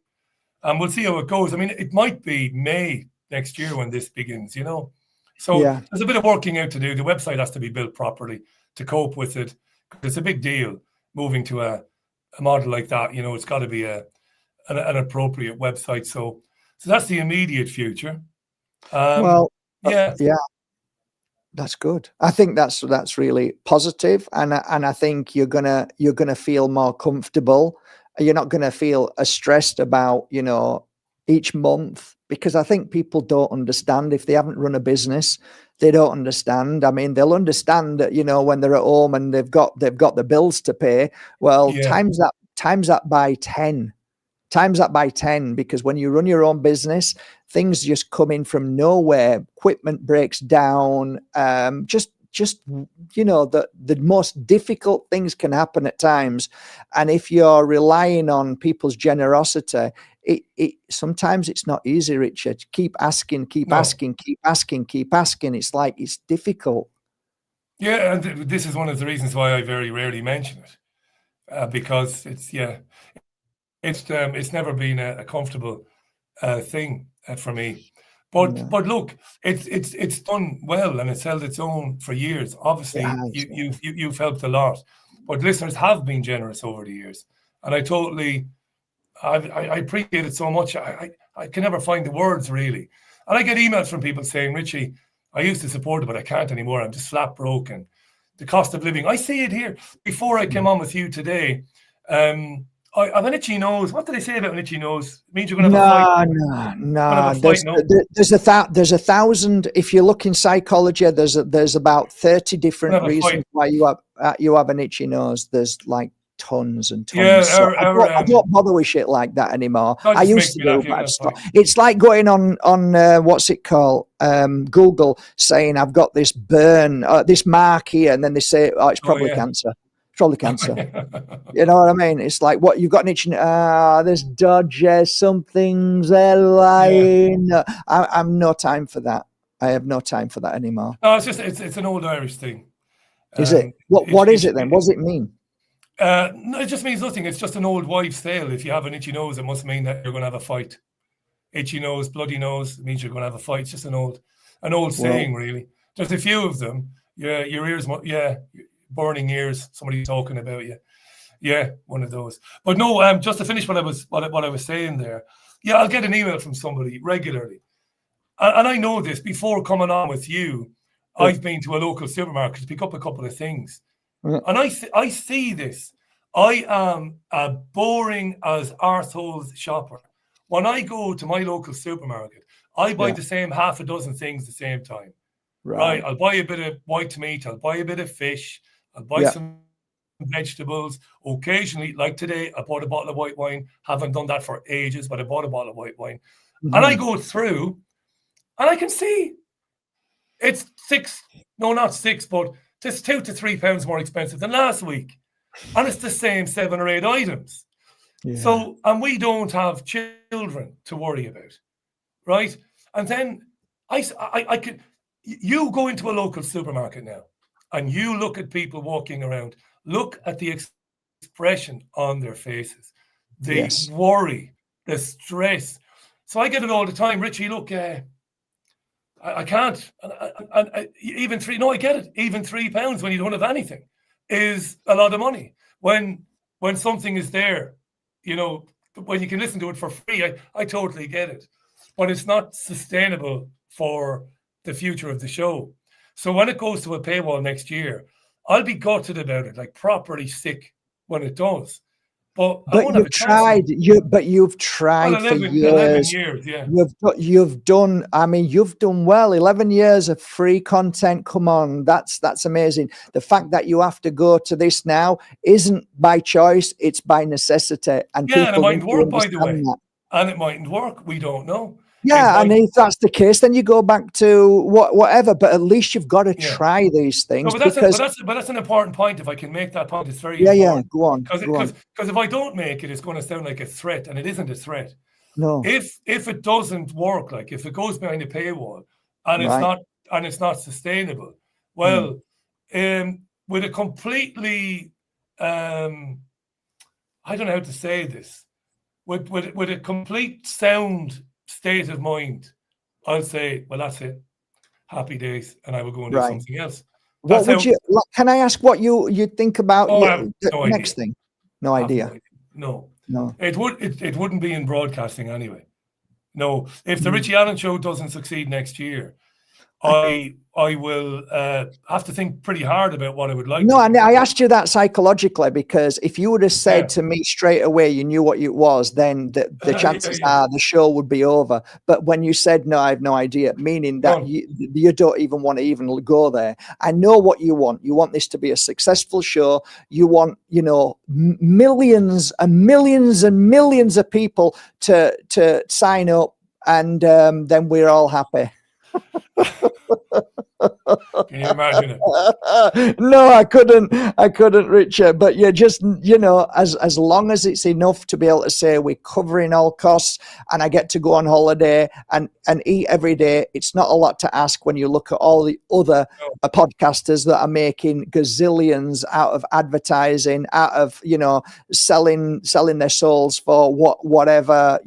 And we'll see how it goes. I mean, it might be May next year when this begins, you know. So there's a bit of working out to do. The website has to be built properly to cope with it. It's a big deal moving to a model like that. You know, it's got to be an appropriate website. So that's the immediate future. That's good. I think that's really positive, and I think you're gonna feel more comfortable. You're not gonna feel as stressed about, you know, each month, because I think people don't understand. If they haven't run a business, they don't understand. I mean, they'll understand that, you know, when they're at home and they've got the bills to pay. Well, times that by 10. Times that by 10, because when you run your own business, things just come in from nowhere. Equipment breaks down. Just you know, the most difficult things can happen at times, and if you're relying on people's generosity, it sometimes it's not easy, Richard. Keep asking. It's like, it's difficult. Yeah, and this is one of the reasons why I very rarely mention it, because it's never been a comfortable thing for me. But look, it's done well and it's held its own for years. Obviously, you've helped a lot, but listeners have been generous over the years, and I appreciate it so much. I can never find the words really, and I get emails from people saying, "Richie, I used to support it, but I can't anymore. I'm just flat broken. The cost of living." I see it here. Before I came on with you today, I have an itchy nose. What did I say about an itchy nose? It means you're going to have a fight. No. There's a thousand. If you look in psychology, there's about 30 different reasons why you have an itchy nose. There's like tons and tons. Yeah, so I don't bother with shit like that anymore. I used to do, but I've stopped. It's like going on what's it called? Google, saying I've got this burn, this mark here, and then they say, oh, it's probably cancer. Probably cancer. You know what I mean? It's like, what, you've got an itching, there's dodges, something's lying. Yeah. I'm no time for that. I have no time for that anymore. No, it's an old Irish thing. Is it? What is it then? What does it mean? No, it just means nothing. It's just an old wives' tale. If you have an itchy nose, it must mean that you're going to have a fight. Itchy nose, bloody nose, it means you're going to have a fight. It's just an old saying, really. There's a few of them. Yeah, your ears, burning ears, somebody talking about you. Yeah, one of those. But no, just to finish what I was saying there. Yeah, I'll get an email from somebody regularly. And I know this, before coming on with you, I've been to a local supermarket to pick up a couple of things. And I see this. I am a boring as arseholes shopper. When I go to my local supermarket, I buy the same half a dozen things at the same time. Right. I'll buy a bit of white meat, I'll buy a bit of fish, I'll buy some vegetables. Occasionally, like today, I bought a bottle of white wine. Haven't done that for ages, but I bought a bottle of white wine. And I go through, and I can see it's not six, but it's £2 to £3 more expensive than last week. And it's the same 7 or 8 items. Yeah. So, and we don't have children to worry about, right? And then I could, you go into a local supermarket now, and you look at people walking around, look at the expression on their faces, the worry, the stress. So I get it all the time. Richie, look, I can't. And even I get it. Even £3 when you don't have anything is a lot of money. When something is there, when you can listen to it for free, I totally get it. But it's not sustainable for the future of the show. So when it goes to a paywall next year, I'll be gutted about it, like properly sick when it does. But you've tried. You've tried for years. 11 years, yeah. You've done. I mean, you've done well. 11 years of free content. Come on, that's amazing. The fact that you have to go to this now isn't by choice; it's by necessity. And yeah, and it mightn't work, by the way. And it mightn't work. We don't know. Yeah, and if that's the case, then you go back to whatever. But at least you've got to try these things. No, but that's an important point. If I can make that point, it's very important. Yeah, go on. Because if I don't make it, it's going to sound like a threat, and it isn't a threat. No. If it doesn't work, like if it goes behind a paywall, and it's not sustainable, well, with a completely, I don't know how to say this, with a complete sound state of mind, I'll say, well, that's it. Happy days, and I will go and do something else. Can I ask what you think about the next thing? No idea. No. It wouldn't be in broadcasting anyway. No. If the Richie Allen Show doesn't succeed next year, I will have to think pretty hard about what I would like. No, and I asked you that psychologically because if you would have said to me straight away you knew what it was, then the chances are the show would be over. But when you said no, I have no idea, meaning that you don't even want to even go there. I know what you want. You want this to be a successful show. You want, millions and millions and millions of people to sign up, and then we're all happy. Can you imagine it? No, I couldn't, Richard. But yeah, just, as long as it's enough to be able to say we're covering all costs, and I get to go on holiday and eat every day, it's not a lot to ask when you look at all the other podcasters that are making gazillions out of advertising, out of selling their souls for whatever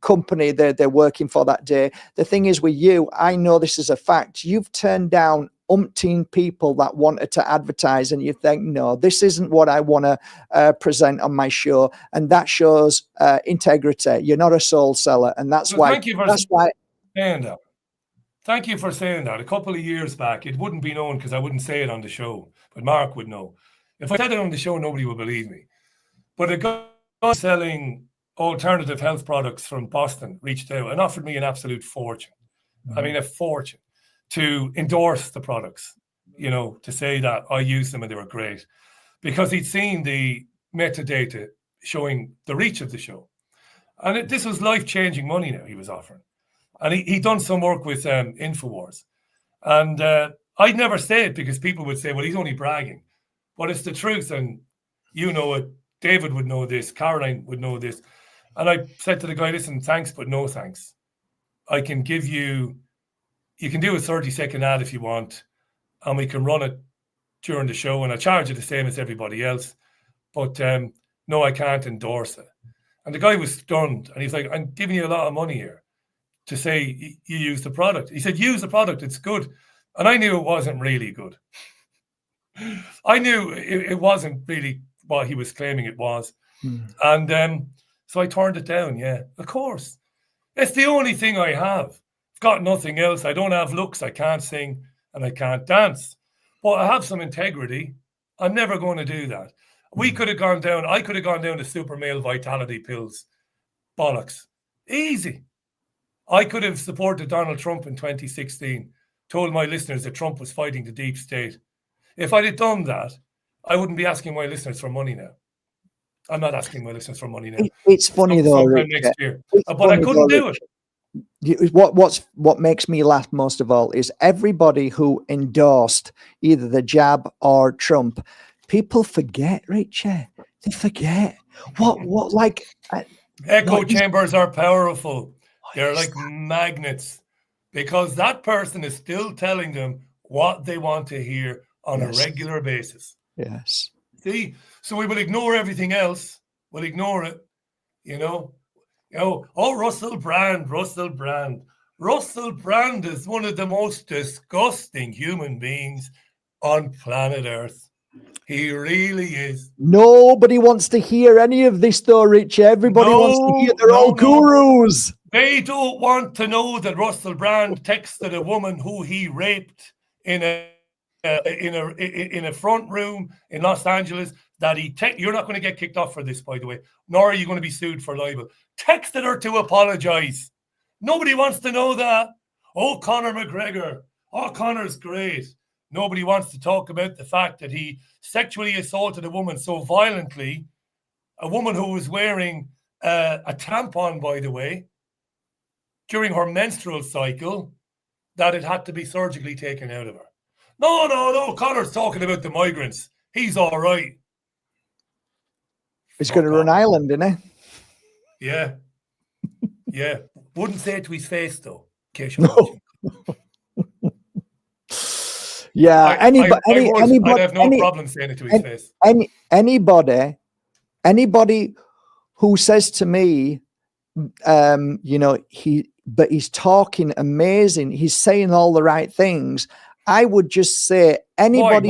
company they're working for that day. The thing is with you, I know this is a fact. You've turned down umpteen people that wanted to advertise, and you think, no, this isn't what I want to present on my show, and that shows integrity. You're not a soul seller, and that's why. Thank you for saying that. Thank you for saying that. A couple of years back, it wouldn't be known because I wouldn't say it on the show, but Mark would know. If I said it on the show, nobody would believe me. But a guy selling alternative health products from Boston reached out and offered me an absolute fortune. I mean, a fortune to endorse the products, to say that I used them and they were great, because he'd seen the metadata showing the reach of the show. And this was life-changing money now he was offering. And he'd done some work with InfoWars. And I'd never say it because people would say, well, he's only bragging. But it's the truth. And you know it. David would know this. Caroline would know this. And I said to the guy, listen, thanks, but no thanks. I can give you can do a 30-second ad if you want, and we can run it during the show, and I charge you the same as everybody else. But no, I can't endorse it. And the guy was stunned, and he's like, I'm giving you a lot of money here to say you use the product. He said, use the product, it's good. And I knew it wasn't really good. I knew it wasn't really what he was claiming it was. And so I turned it down, yeah, of course. It's the only thing I have. I've got nothing else. I don't have looks, I can't sing, and I can't dance. But I have some integrity. I'm never going to do that. I could have gone down to super male vitality pills. Bollocks. Easy. I could have supported Donald Trump in 2016, told my listeners that Trump was fighting the deep state. If I'd have done that, I wouldn't be asking my listeners for money now. I'm not asking my listeners for money now. It's funny though, sometime next year. But I couldn't do it. What makes me laugh most of all is everybody who endorsed either the jab or Trump. People forget, Richie. They forget what like echo chambers are powerful. They're like magnets, because that person is still telling them what they want to hear on a regular basis. Yes. See, so we will ignore everything else. We'll ignore it. Oh, Russell Brand. Russell Brand is one of the most disgusting human beings on planet Earth. He really is. Nobody wants to hear any of this, though, Richie. Everybody wants to hear they're all gurus. They don't want to know that Russell Brand texted a woman who he raped in a front room in Los Angeles. That you're not going to get kicked off for this, by the way, nor are you going to be sued for libel. Texted her to apologize. Nobody wants to know that. Oh, Conor McGregor. Oh, Conor's great. Nobody wants to talk about the fact that he sexually assaulted a woman so violently, a woman who was wearing a tampon, by the way, during her menstrual cycle, that it had to be surgically taken out of her. No. Conor's talking about the migrants. He's all right. He's going to run Ireland, isn't he? Yeah. Yeah. Wouldn't say it to his face, though. In case you're watching. Yeah, anybody, I'd have no problem saying it to his face. Anybody who says to me, he's talking amazing, he's saying all the right things, I would just say anybody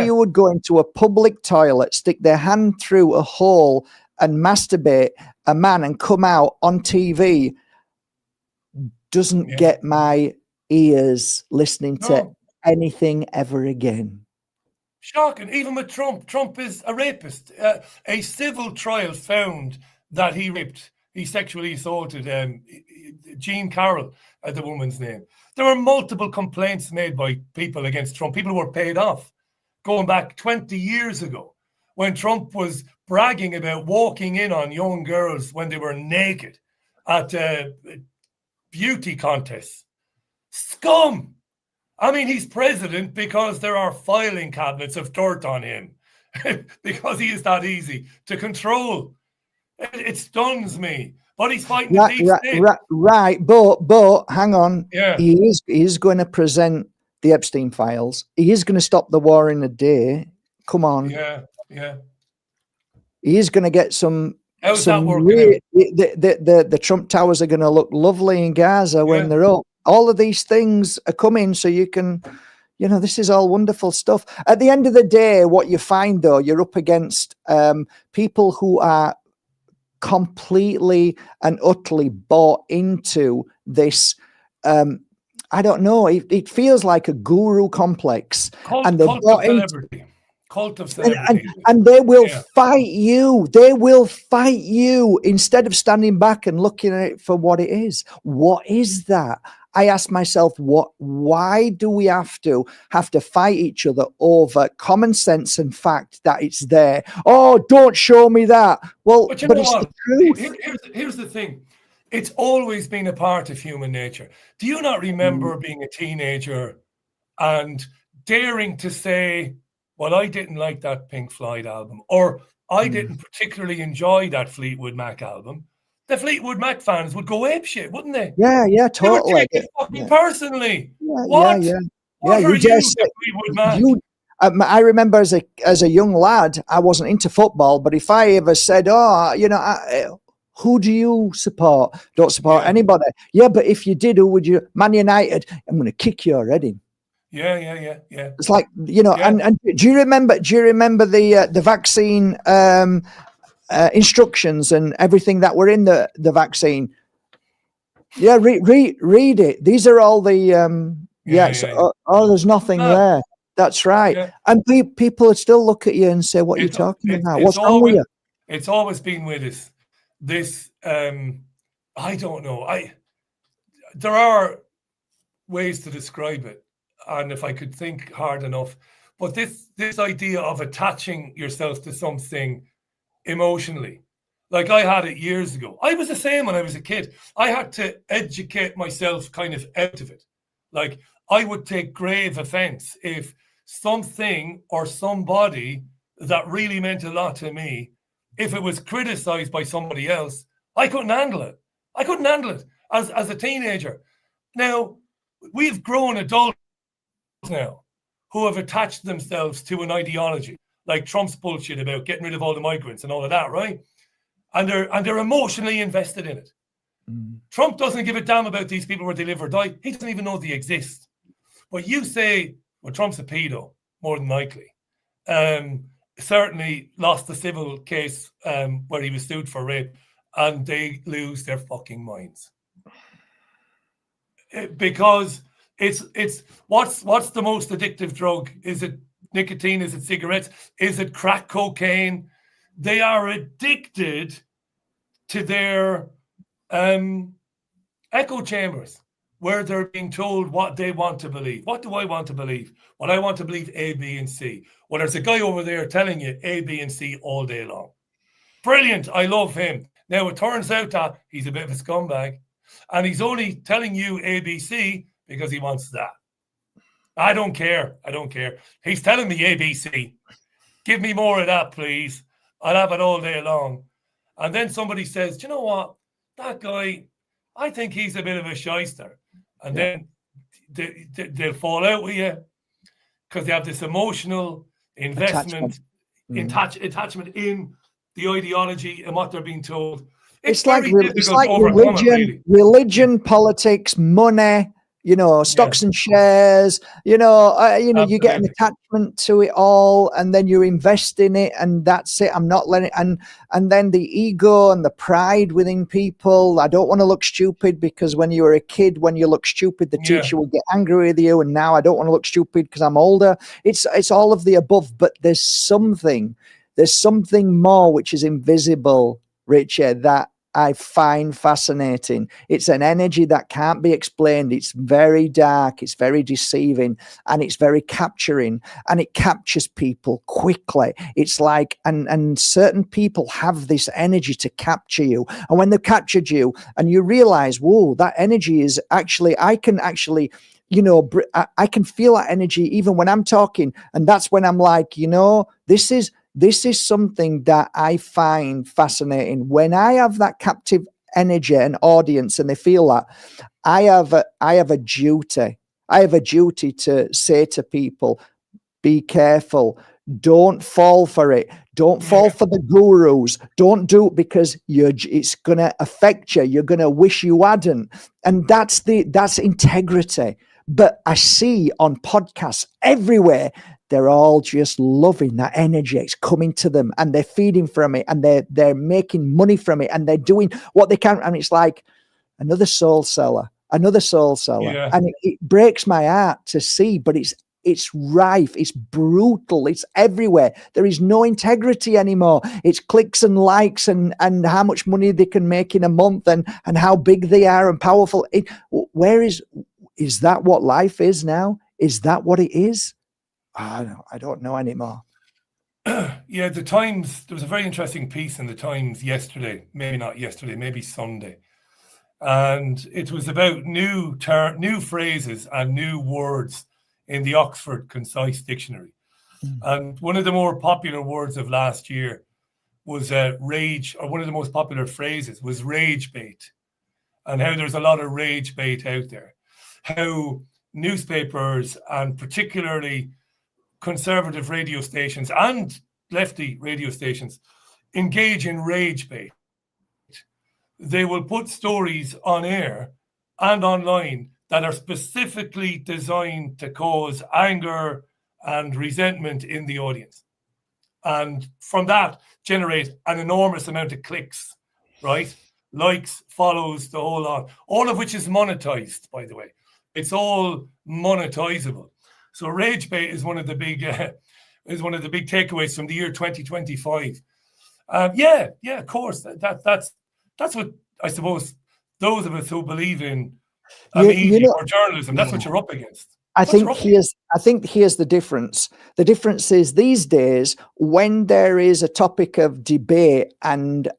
who would go into a public toilet, stick their hand through a hole and masturbate a man and come out on TV doesn't get my ears listening to anything ever again. Shocking. Even with Trump. Trump is a rapist. A civil trial found that he sexually assaulted Jean Carroll, the woman's name. There were multiple complaints made by people against Trump. People were paid off going back 20 years ago when Trump was bragging about walking in on young girls when they were naked at beauty contests. Scum. I mean, he's president because there are filing cabinets of dirt on him because he is that easy to control. It stuns me. But he's fighting the deep state. Right. But hang on. Yeah. He is going to present the Epstein files. He is going to stop the war in a day. Come on. Yeah. He is going to get some. How's that working? The Trump towers are going to look lovely in Gaza when they're up. All of these things are coming, so you can, this is all wonderful stuff. At the end of the day, what you find, though, you're up against people who are completely and utterly bought into this. I don't know. It feels like a guru complex, and they're bought into. Cult of celebrity. And they will fight you. They will fight you instead of standing back and looking at it for what it is. What is that? I ask myself, why do we have to fight each other over common sense and fact that it's there? Oh, don't show me that. Well, but it's the truth. Here's the thing. It's always been a part of human nature. Do you not remember being a teenager and daring to say, well, I didn't like that Pink Floyd album, or I didn't particularly enjoy that Fleetwood Mac album? The Fleetwood Mac fans would go apeshit, wouldn't they? Yeah, totally. They would take it fucking personally. What? Yeah. What are you, Fleetwood Mac? I remember as a young lad, I wasn't into football, but if I ever said, who do you support? Don't support anybody. Yeah, but if you did, who would you? Man United. I'm going to kick your head in. Yeah. It's like, and do you remember the vaccine instructions and everything that were in the vaccine? Yeah, read it. These are all the there's nothing there. That's right. Yeah. And people would still look at you and say, what are you talking about? What's wrong with you? It's always been with us. This I don't know. There are ways to describe it. And if I could think hard enough, but this idea of attaching yourself to something emotionally, like I had it years ago. I was the same when I was a kid. I had to educate myself kind of out of it. Like I would take grave offense if something or somebody that really meant a lot to me, if it was criticized by somebody else, I couldn't handle it. I couldn't handle it as a teenager. Now, we've grown adults now who have attached themselves to an ideology like Trump's bullshit about getting rid of all the migrants and all of that, right? And they're emotionally invested in it. Trump doesn't give a damn about these people where they live or die. He doesn't even know they exist. But you say, well, Trump's a pedo, more than likely. Certainly lost the civil case where he was sued for rape, and they lose their fucking minds. Because it's what's the most addictive drug? Is it nicotine? Is it cigarettes? Is it crack cocaine? They are addicted to their echo chambers where they're being told what they want to believe. What do I want to believe? Well, I want to believe A, B, and C. Well, there's a guy over there telling you A, B, and C all day long. Brilliant. I love him. Now, it turns out that he's a bit of a scumbag, and he's only telling you A, B, C because he wants that. I don't care. He's telling me A, B, C. Give me more of that, please. I'll have it all day long. And then somebody says, do you know what? That guy, I think he's a bit of a shyster. And then they'll fall out with you because they have this emotional investment, attachment in the ideology and what they're being told. It's like religion, politics, money, stocks and shares, you get an attachment to it all, and then you invest in it, and that's it. I'm not letting it, and then the ego and the pride within people. I don't want to look stupid because when you were a kid, when you look stupid, the teacher will get angry with you, and now I don't want to look stupid because I'm older. It's all of the above, but there's something more which is invisible, Richard, that I find fascinating. It's an energy that can't be explained. It's very dark, it's very deceiving, and it's very capturing, and it captures people quickly. It's like, and certain people have this energy to capture you. And when they've captured you and you realize, whoa, that energy is actually, I can actually, I can feel that energy even when I'm talking. And that's when I'm like, this is something that I find fascinating. When I have that captive energy and audience and they feel that, I have a duty. I have a duty to say to people, be careful. Don't fall for it. Don't fall for the gurus. Don't do it because it's going to affect you. You're going to wish you hadn't. And that's integrity. But I see on podcasts everywhere, they're all just loving that energy. It's coming to them and they're feeding from it and they're making money from it and they're doing what they can. And it's like another soul seller. Yeah. And it breaks my heart to see, but it's rife, it's brutal, it's everywhere. There is no integrity anymore. It's clicks and likes and how much money they can make in a month and how big they are and powerful. Is that what life is now? Is that what it is? I don't know anymore. Yeah, the Times, there was a very interesting piece in the Times yesterday, maybe not yesterday, maybe Sunday. And it was about new phrases and new words in the Oxford Concise Dictionary. And one of the more popular words of last year was rage, or one of the most popular phrases was rage bait, and how there's a lot of rage bait out there. How newspapers and particularly conservative radio stations and lefty radio stations engage in rage bait. They will put stories on air and online that are specifically designed to cause anger and resentment in the audience. And from that, generate an enormous amount of clicks, right? Likes, follows, the whole lot, all of which is monetized, by the way. It's all monetizable. So rage bait is one of the big takeaways from the year 2025. Yeah, of course. That's what I suppose those of us who believe in media or journalism, that's what you're up against. I think here's the difference. The difference is these days when there is a topic of debate and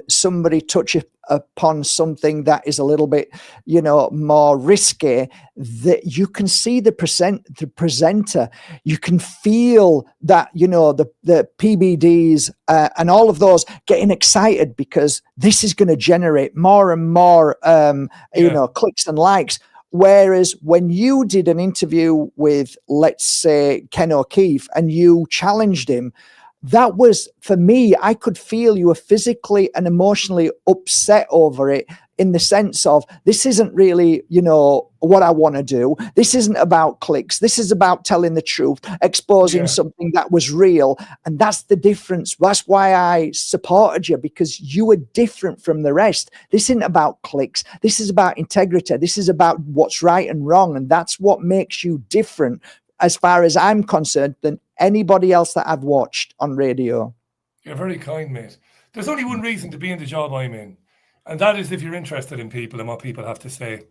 somebody touches upon something that is a little bit, more risky, that you can see the presenter, you can feel that, the PBDs and all of those getting excited because this is going to generate more and more, clicks and likes. Whereas when you did an interview with, let's say, Ken O'Keefe and you challenged him, that was, for me, I could feel you were physically and emotionally upset over it, in the sense of, this isn't really, what I want to do. This isn't about clicks. This is about telling the truth, exposing something that was real. And that's the difference. That's why I supported you, because you were different from the rest. This isn't about clicks. This is about integrity. This is about what's right and wrong. And that's what makes you different, as far as I'm concerned, than anybody else that I've watched on radio. You're very kind, mate. There's only one reason to be in the job I'm in, and that is if you're interested in people and what people have to say.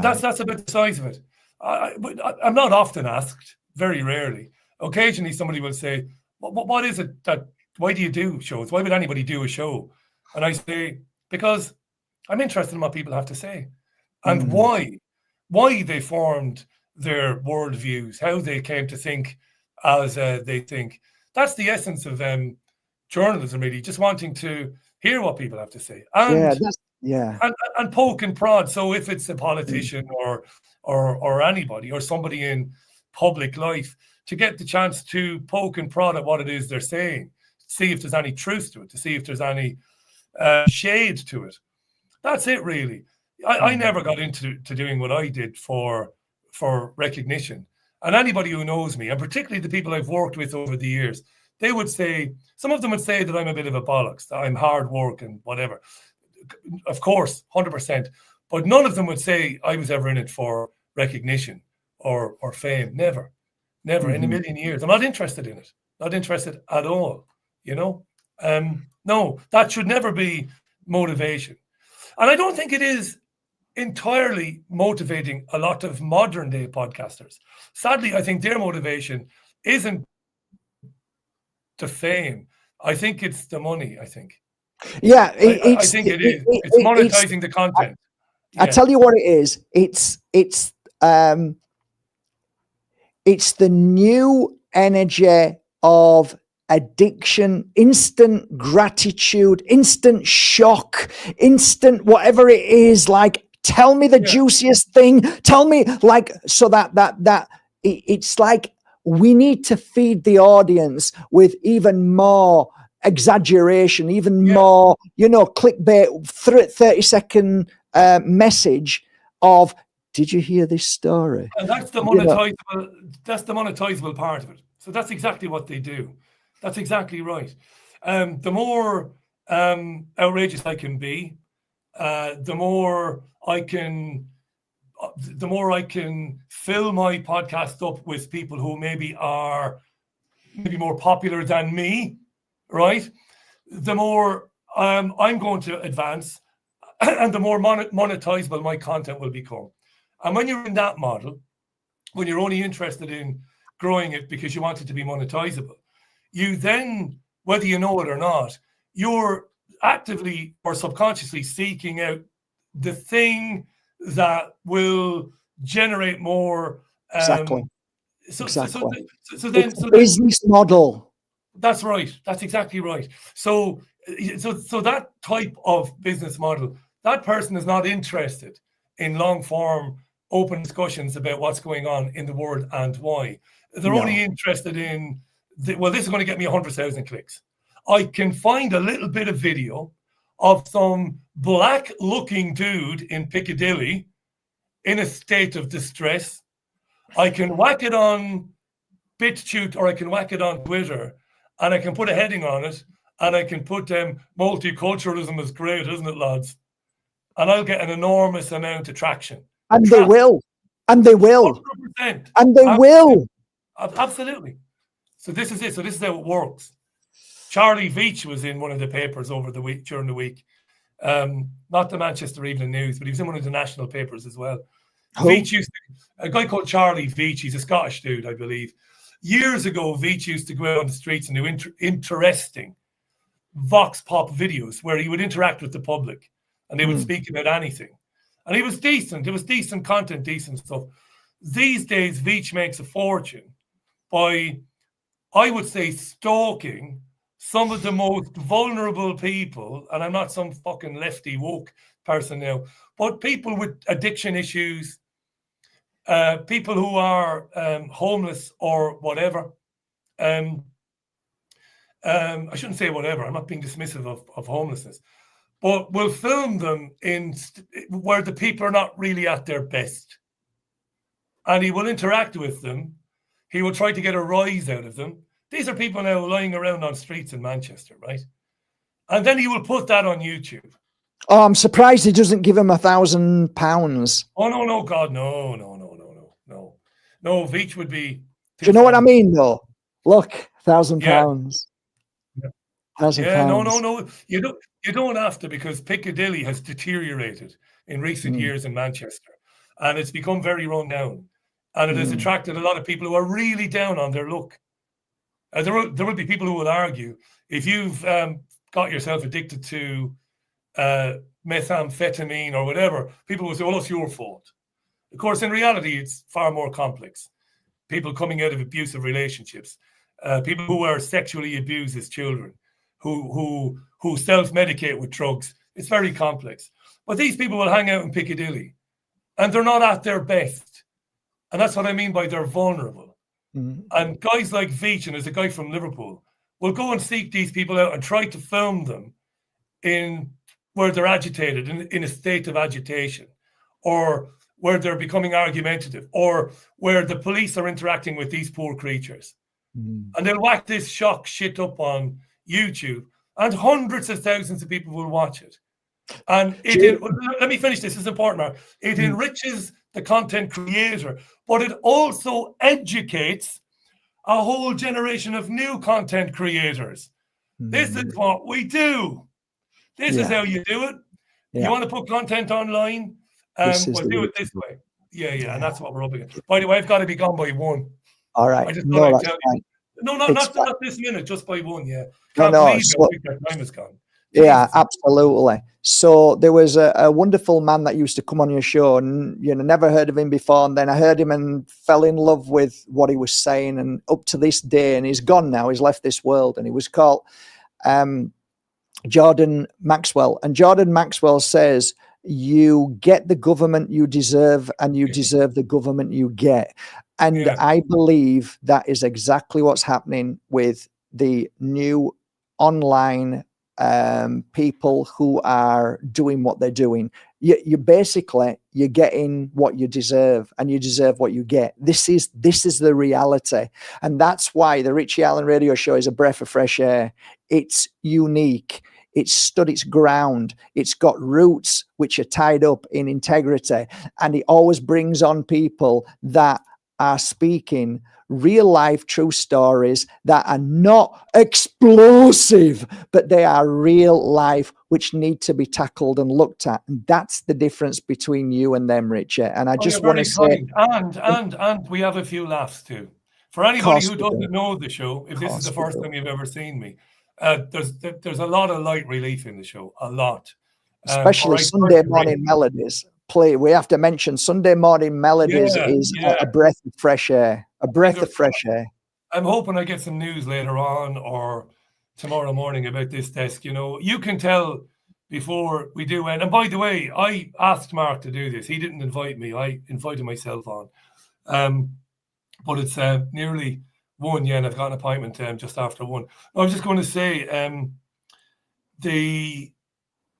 That's about the size of it. I'm not often asked, very rarely. Occasionally somebody will say, what is it that, why do you do shows? Why would anybody do a show? And I say, because I'm interested in what people have to say and why they formed their worldviews, how they came to think as they think. That's the essence of journalism, really, just wanting to hear what people have to say and poke and prod. So if it's a politician or anybody or somebody in public life, to get the chance to poke and prod at what it is they're saying, see if there's any truth to it, to see if there's any shade to it. That's it, really. I never got into doing what I did for recognition. And anybody who knows me, and particularly the people I've worked with over the years, they would say, some of them would say that I'm a bit of a bollocks, that I'm hard work and whatever. Of course, 100%. But none of them would say I was ever in it for recognition or fame. Never in a million years. I'm not interested in it. Not interested at all, No, that should never be motivation. And I don't think it is entirely motivating a lot of modern day podcasters. Sadly, I think their motivation isn't the fame. I think it's the money, I think. Yeah, I think it is. It's monetizing the content. I tell you what it is. It's the new energy of addiction, instant gratitude, instant shock, instant whatever it is. Like, tell me the juiciest thing. Tell me, like, so that it's like we need to feed the audience with even more exaggeration, even more, clickbait, 30-second message of, did you hear this story? And that's the monetizable. That's the monetizable part of it. So that's exactly what they do. That's exactly right. The more outrageous I can be, the more I can fill my podcast up with people who maybe are more popular than me, right? The more I'm going to advance, and the more monetizable my content will become. And when you're in that model, when you're only interested in growing it because you want it to be monetizable, you then, whether you know it or not, you're actively or subconsciously seeking out the thing that will generate more. Exactly. So then business model. That's right. That's exactly right. So that type of business model, that person is not interested in long form open discussions about what's going on in the world and why. They're only interested in, this is going to get me 100,000 clicks. I can find a little bit of video of some black looking dude in Piccadilly in a state of distress. I can whack it on BitChute or I can whack it on Twitter and I can put a heading on it and I can put multiculturalism is great, isn't it, lads? And I'll get an enormous amount of traction. And they will. And they will. 100%. And they will. Absolutely. So this is it. So this is how it works. Charlie Veitch was in one of the papers during the week. Not the Manchester Evening News, but he was in one of the national papers as well. Veitch a guy called Charlie Veitch, he's a Scottish dude, I believe. Years ago, Veitch used to go out on the streets and do interesting vox pop videos where he would interact with the public and they would speak about anything. And he was decent. It was decent content, decent stuff. These days, Veitch makes a fortune by, I would say, stalking some of the most vulnerable people. And I'm not some fucking lefty woke person now, but people with addiction issues, people who are homeless or whatever. I shouldn't say whatever. I'm not being dismissive of homelessness. But we'll film them in where the people are not really at their best. And he will interact with them. He will try to get a rise out of them. These are people now lying around on streets in Manchester, right? And then he will put that on YouTube. Oh, I'm surprised he doesn't give him £1,000. Oh, no, God, no. No, Veitch would be... Do you know what I mean, though? Look, £1,000. Yeah. £1,000. No. You don't have to, because Piccadilly has deteriorated in recent years in Manchester, and it's become very run down, and it has attracted a lot of people who are really down on their luck. There will be people who will argue if you've got yourself addicted to methamphetamine or whatever, people will say, well, it's your fault. Of course, in reality, it's far more complex. People coming out of abusive relationships, people who are sexually abused as children, who self-medicate with drugs. It's very complex. But these people will hang out in Piccadilly and they're not at their best. And that's what I mean by they're vulnerable. And guys like Veitch, and there's a guy from Liverpool, will go and seek these people out and try to film them in where they're agitated, in a state of agitation, or where they're becoming argumentative, or where the police are interacting with these poor creatures. And they'll whack this shock shit up on YouTube, and hundreds of thousands of people will watch it. And let me finish this. This is important, Mark. It enriches the content creator, but it also educates a whole generation of new content creators. This is what we do. This is how you do it. You want to put content online, we'll do it this way. Yeah, and that's what we're up against. By the way, I've got to be gone by 1. All right. I just thought I'd tell you. No, not this minute, just by 1, yeah. Can't believe how quick that time has gone. Yeah, absolutely. So there was a wonderful man that used to come on your show, and never heard of him before, and then I heard him and fell in love with what he was saying, and up to this day, and he's gone now, he's left this world, and he was called Jordan Maxwell. And Jordan Maxwell says, you get the government you deserve, and you deserve the government you get. And I believe that is exactly what's happening with the new online people who are doing what they're doing. You basically, you're getting what you deserve, and you deserve what you get. This is the reality, and that's why the Richie Allen Radio Show is a breath of fresh air. It's unique. It's stood its ground. It's got roots which are tied up in integrity, and it always brings on people that are speaking real life true stories that are not explosive, but they are real life which need to be tackled and looked at. And that's the difference between you and them, Richard. And I just want to say, and we have a few laughs too. For anybody who doesn't know the show, if this is the first time you've ever seen me, there's a lot of light relief in the show, a lot. Especially Sunday morning melodies. We have to mention Sunday morning melodies is a breath of fresh air. A breath of fresh air. I'm hoping I get some news later on or tomorrow morning about this desk. You can tell before we do end. And by the way, I asked Mark to do this. He didn't invite me. I invited myself on. But it's nearly 1, and I've got an appointment just after 1. I was just going to say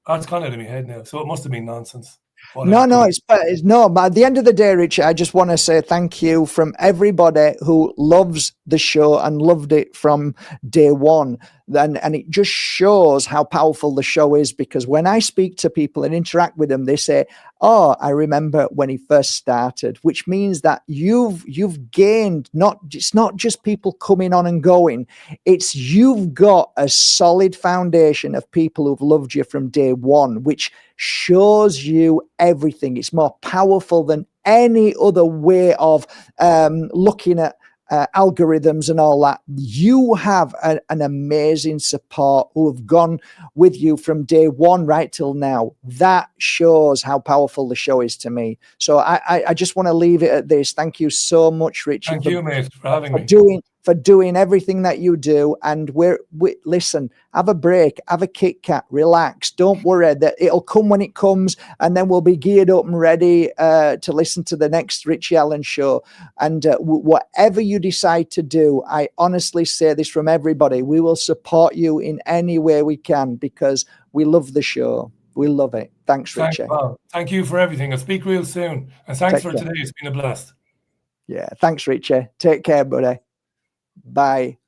that's gone out of my head now. So it must have been nonsense. It's no, but at the end of the day, Richie, I just want to say thank you from everybody who loves the show and loved it from day one. And it just shows how powerful the show is, because when I speak to people and interact with them, they say, oh, I remember when he first started, which means that you've gained, it's not just people coming on and going, it's you've got a solid foundation of people who've loved you from day one, which shows you everything. It's more powerful than any other way of looking at algorithms and all that. You have an amazing support who have gone with you from day one right till now. That shows how powerful the show is to me. So I just want to leave it at this. Thank you so much, Richie. Thank you, mate, for having me. For doing everything that you do. And listen, have a break, have a Kit Kat, relax. Don't worry, that it'll come when it comes, and then we'll be geared up and ready to listen to the next Richie Allen show. And whatever you decide to do, I honestly say this from everybody, we will support you in any way we can, because we love the show. We love it. Thanks, Richie. Thank you for everything. I'll speak real soon. And thanks for today. It's been a blast. Yeah, thanks, Richie. Take care, buddy. Bye.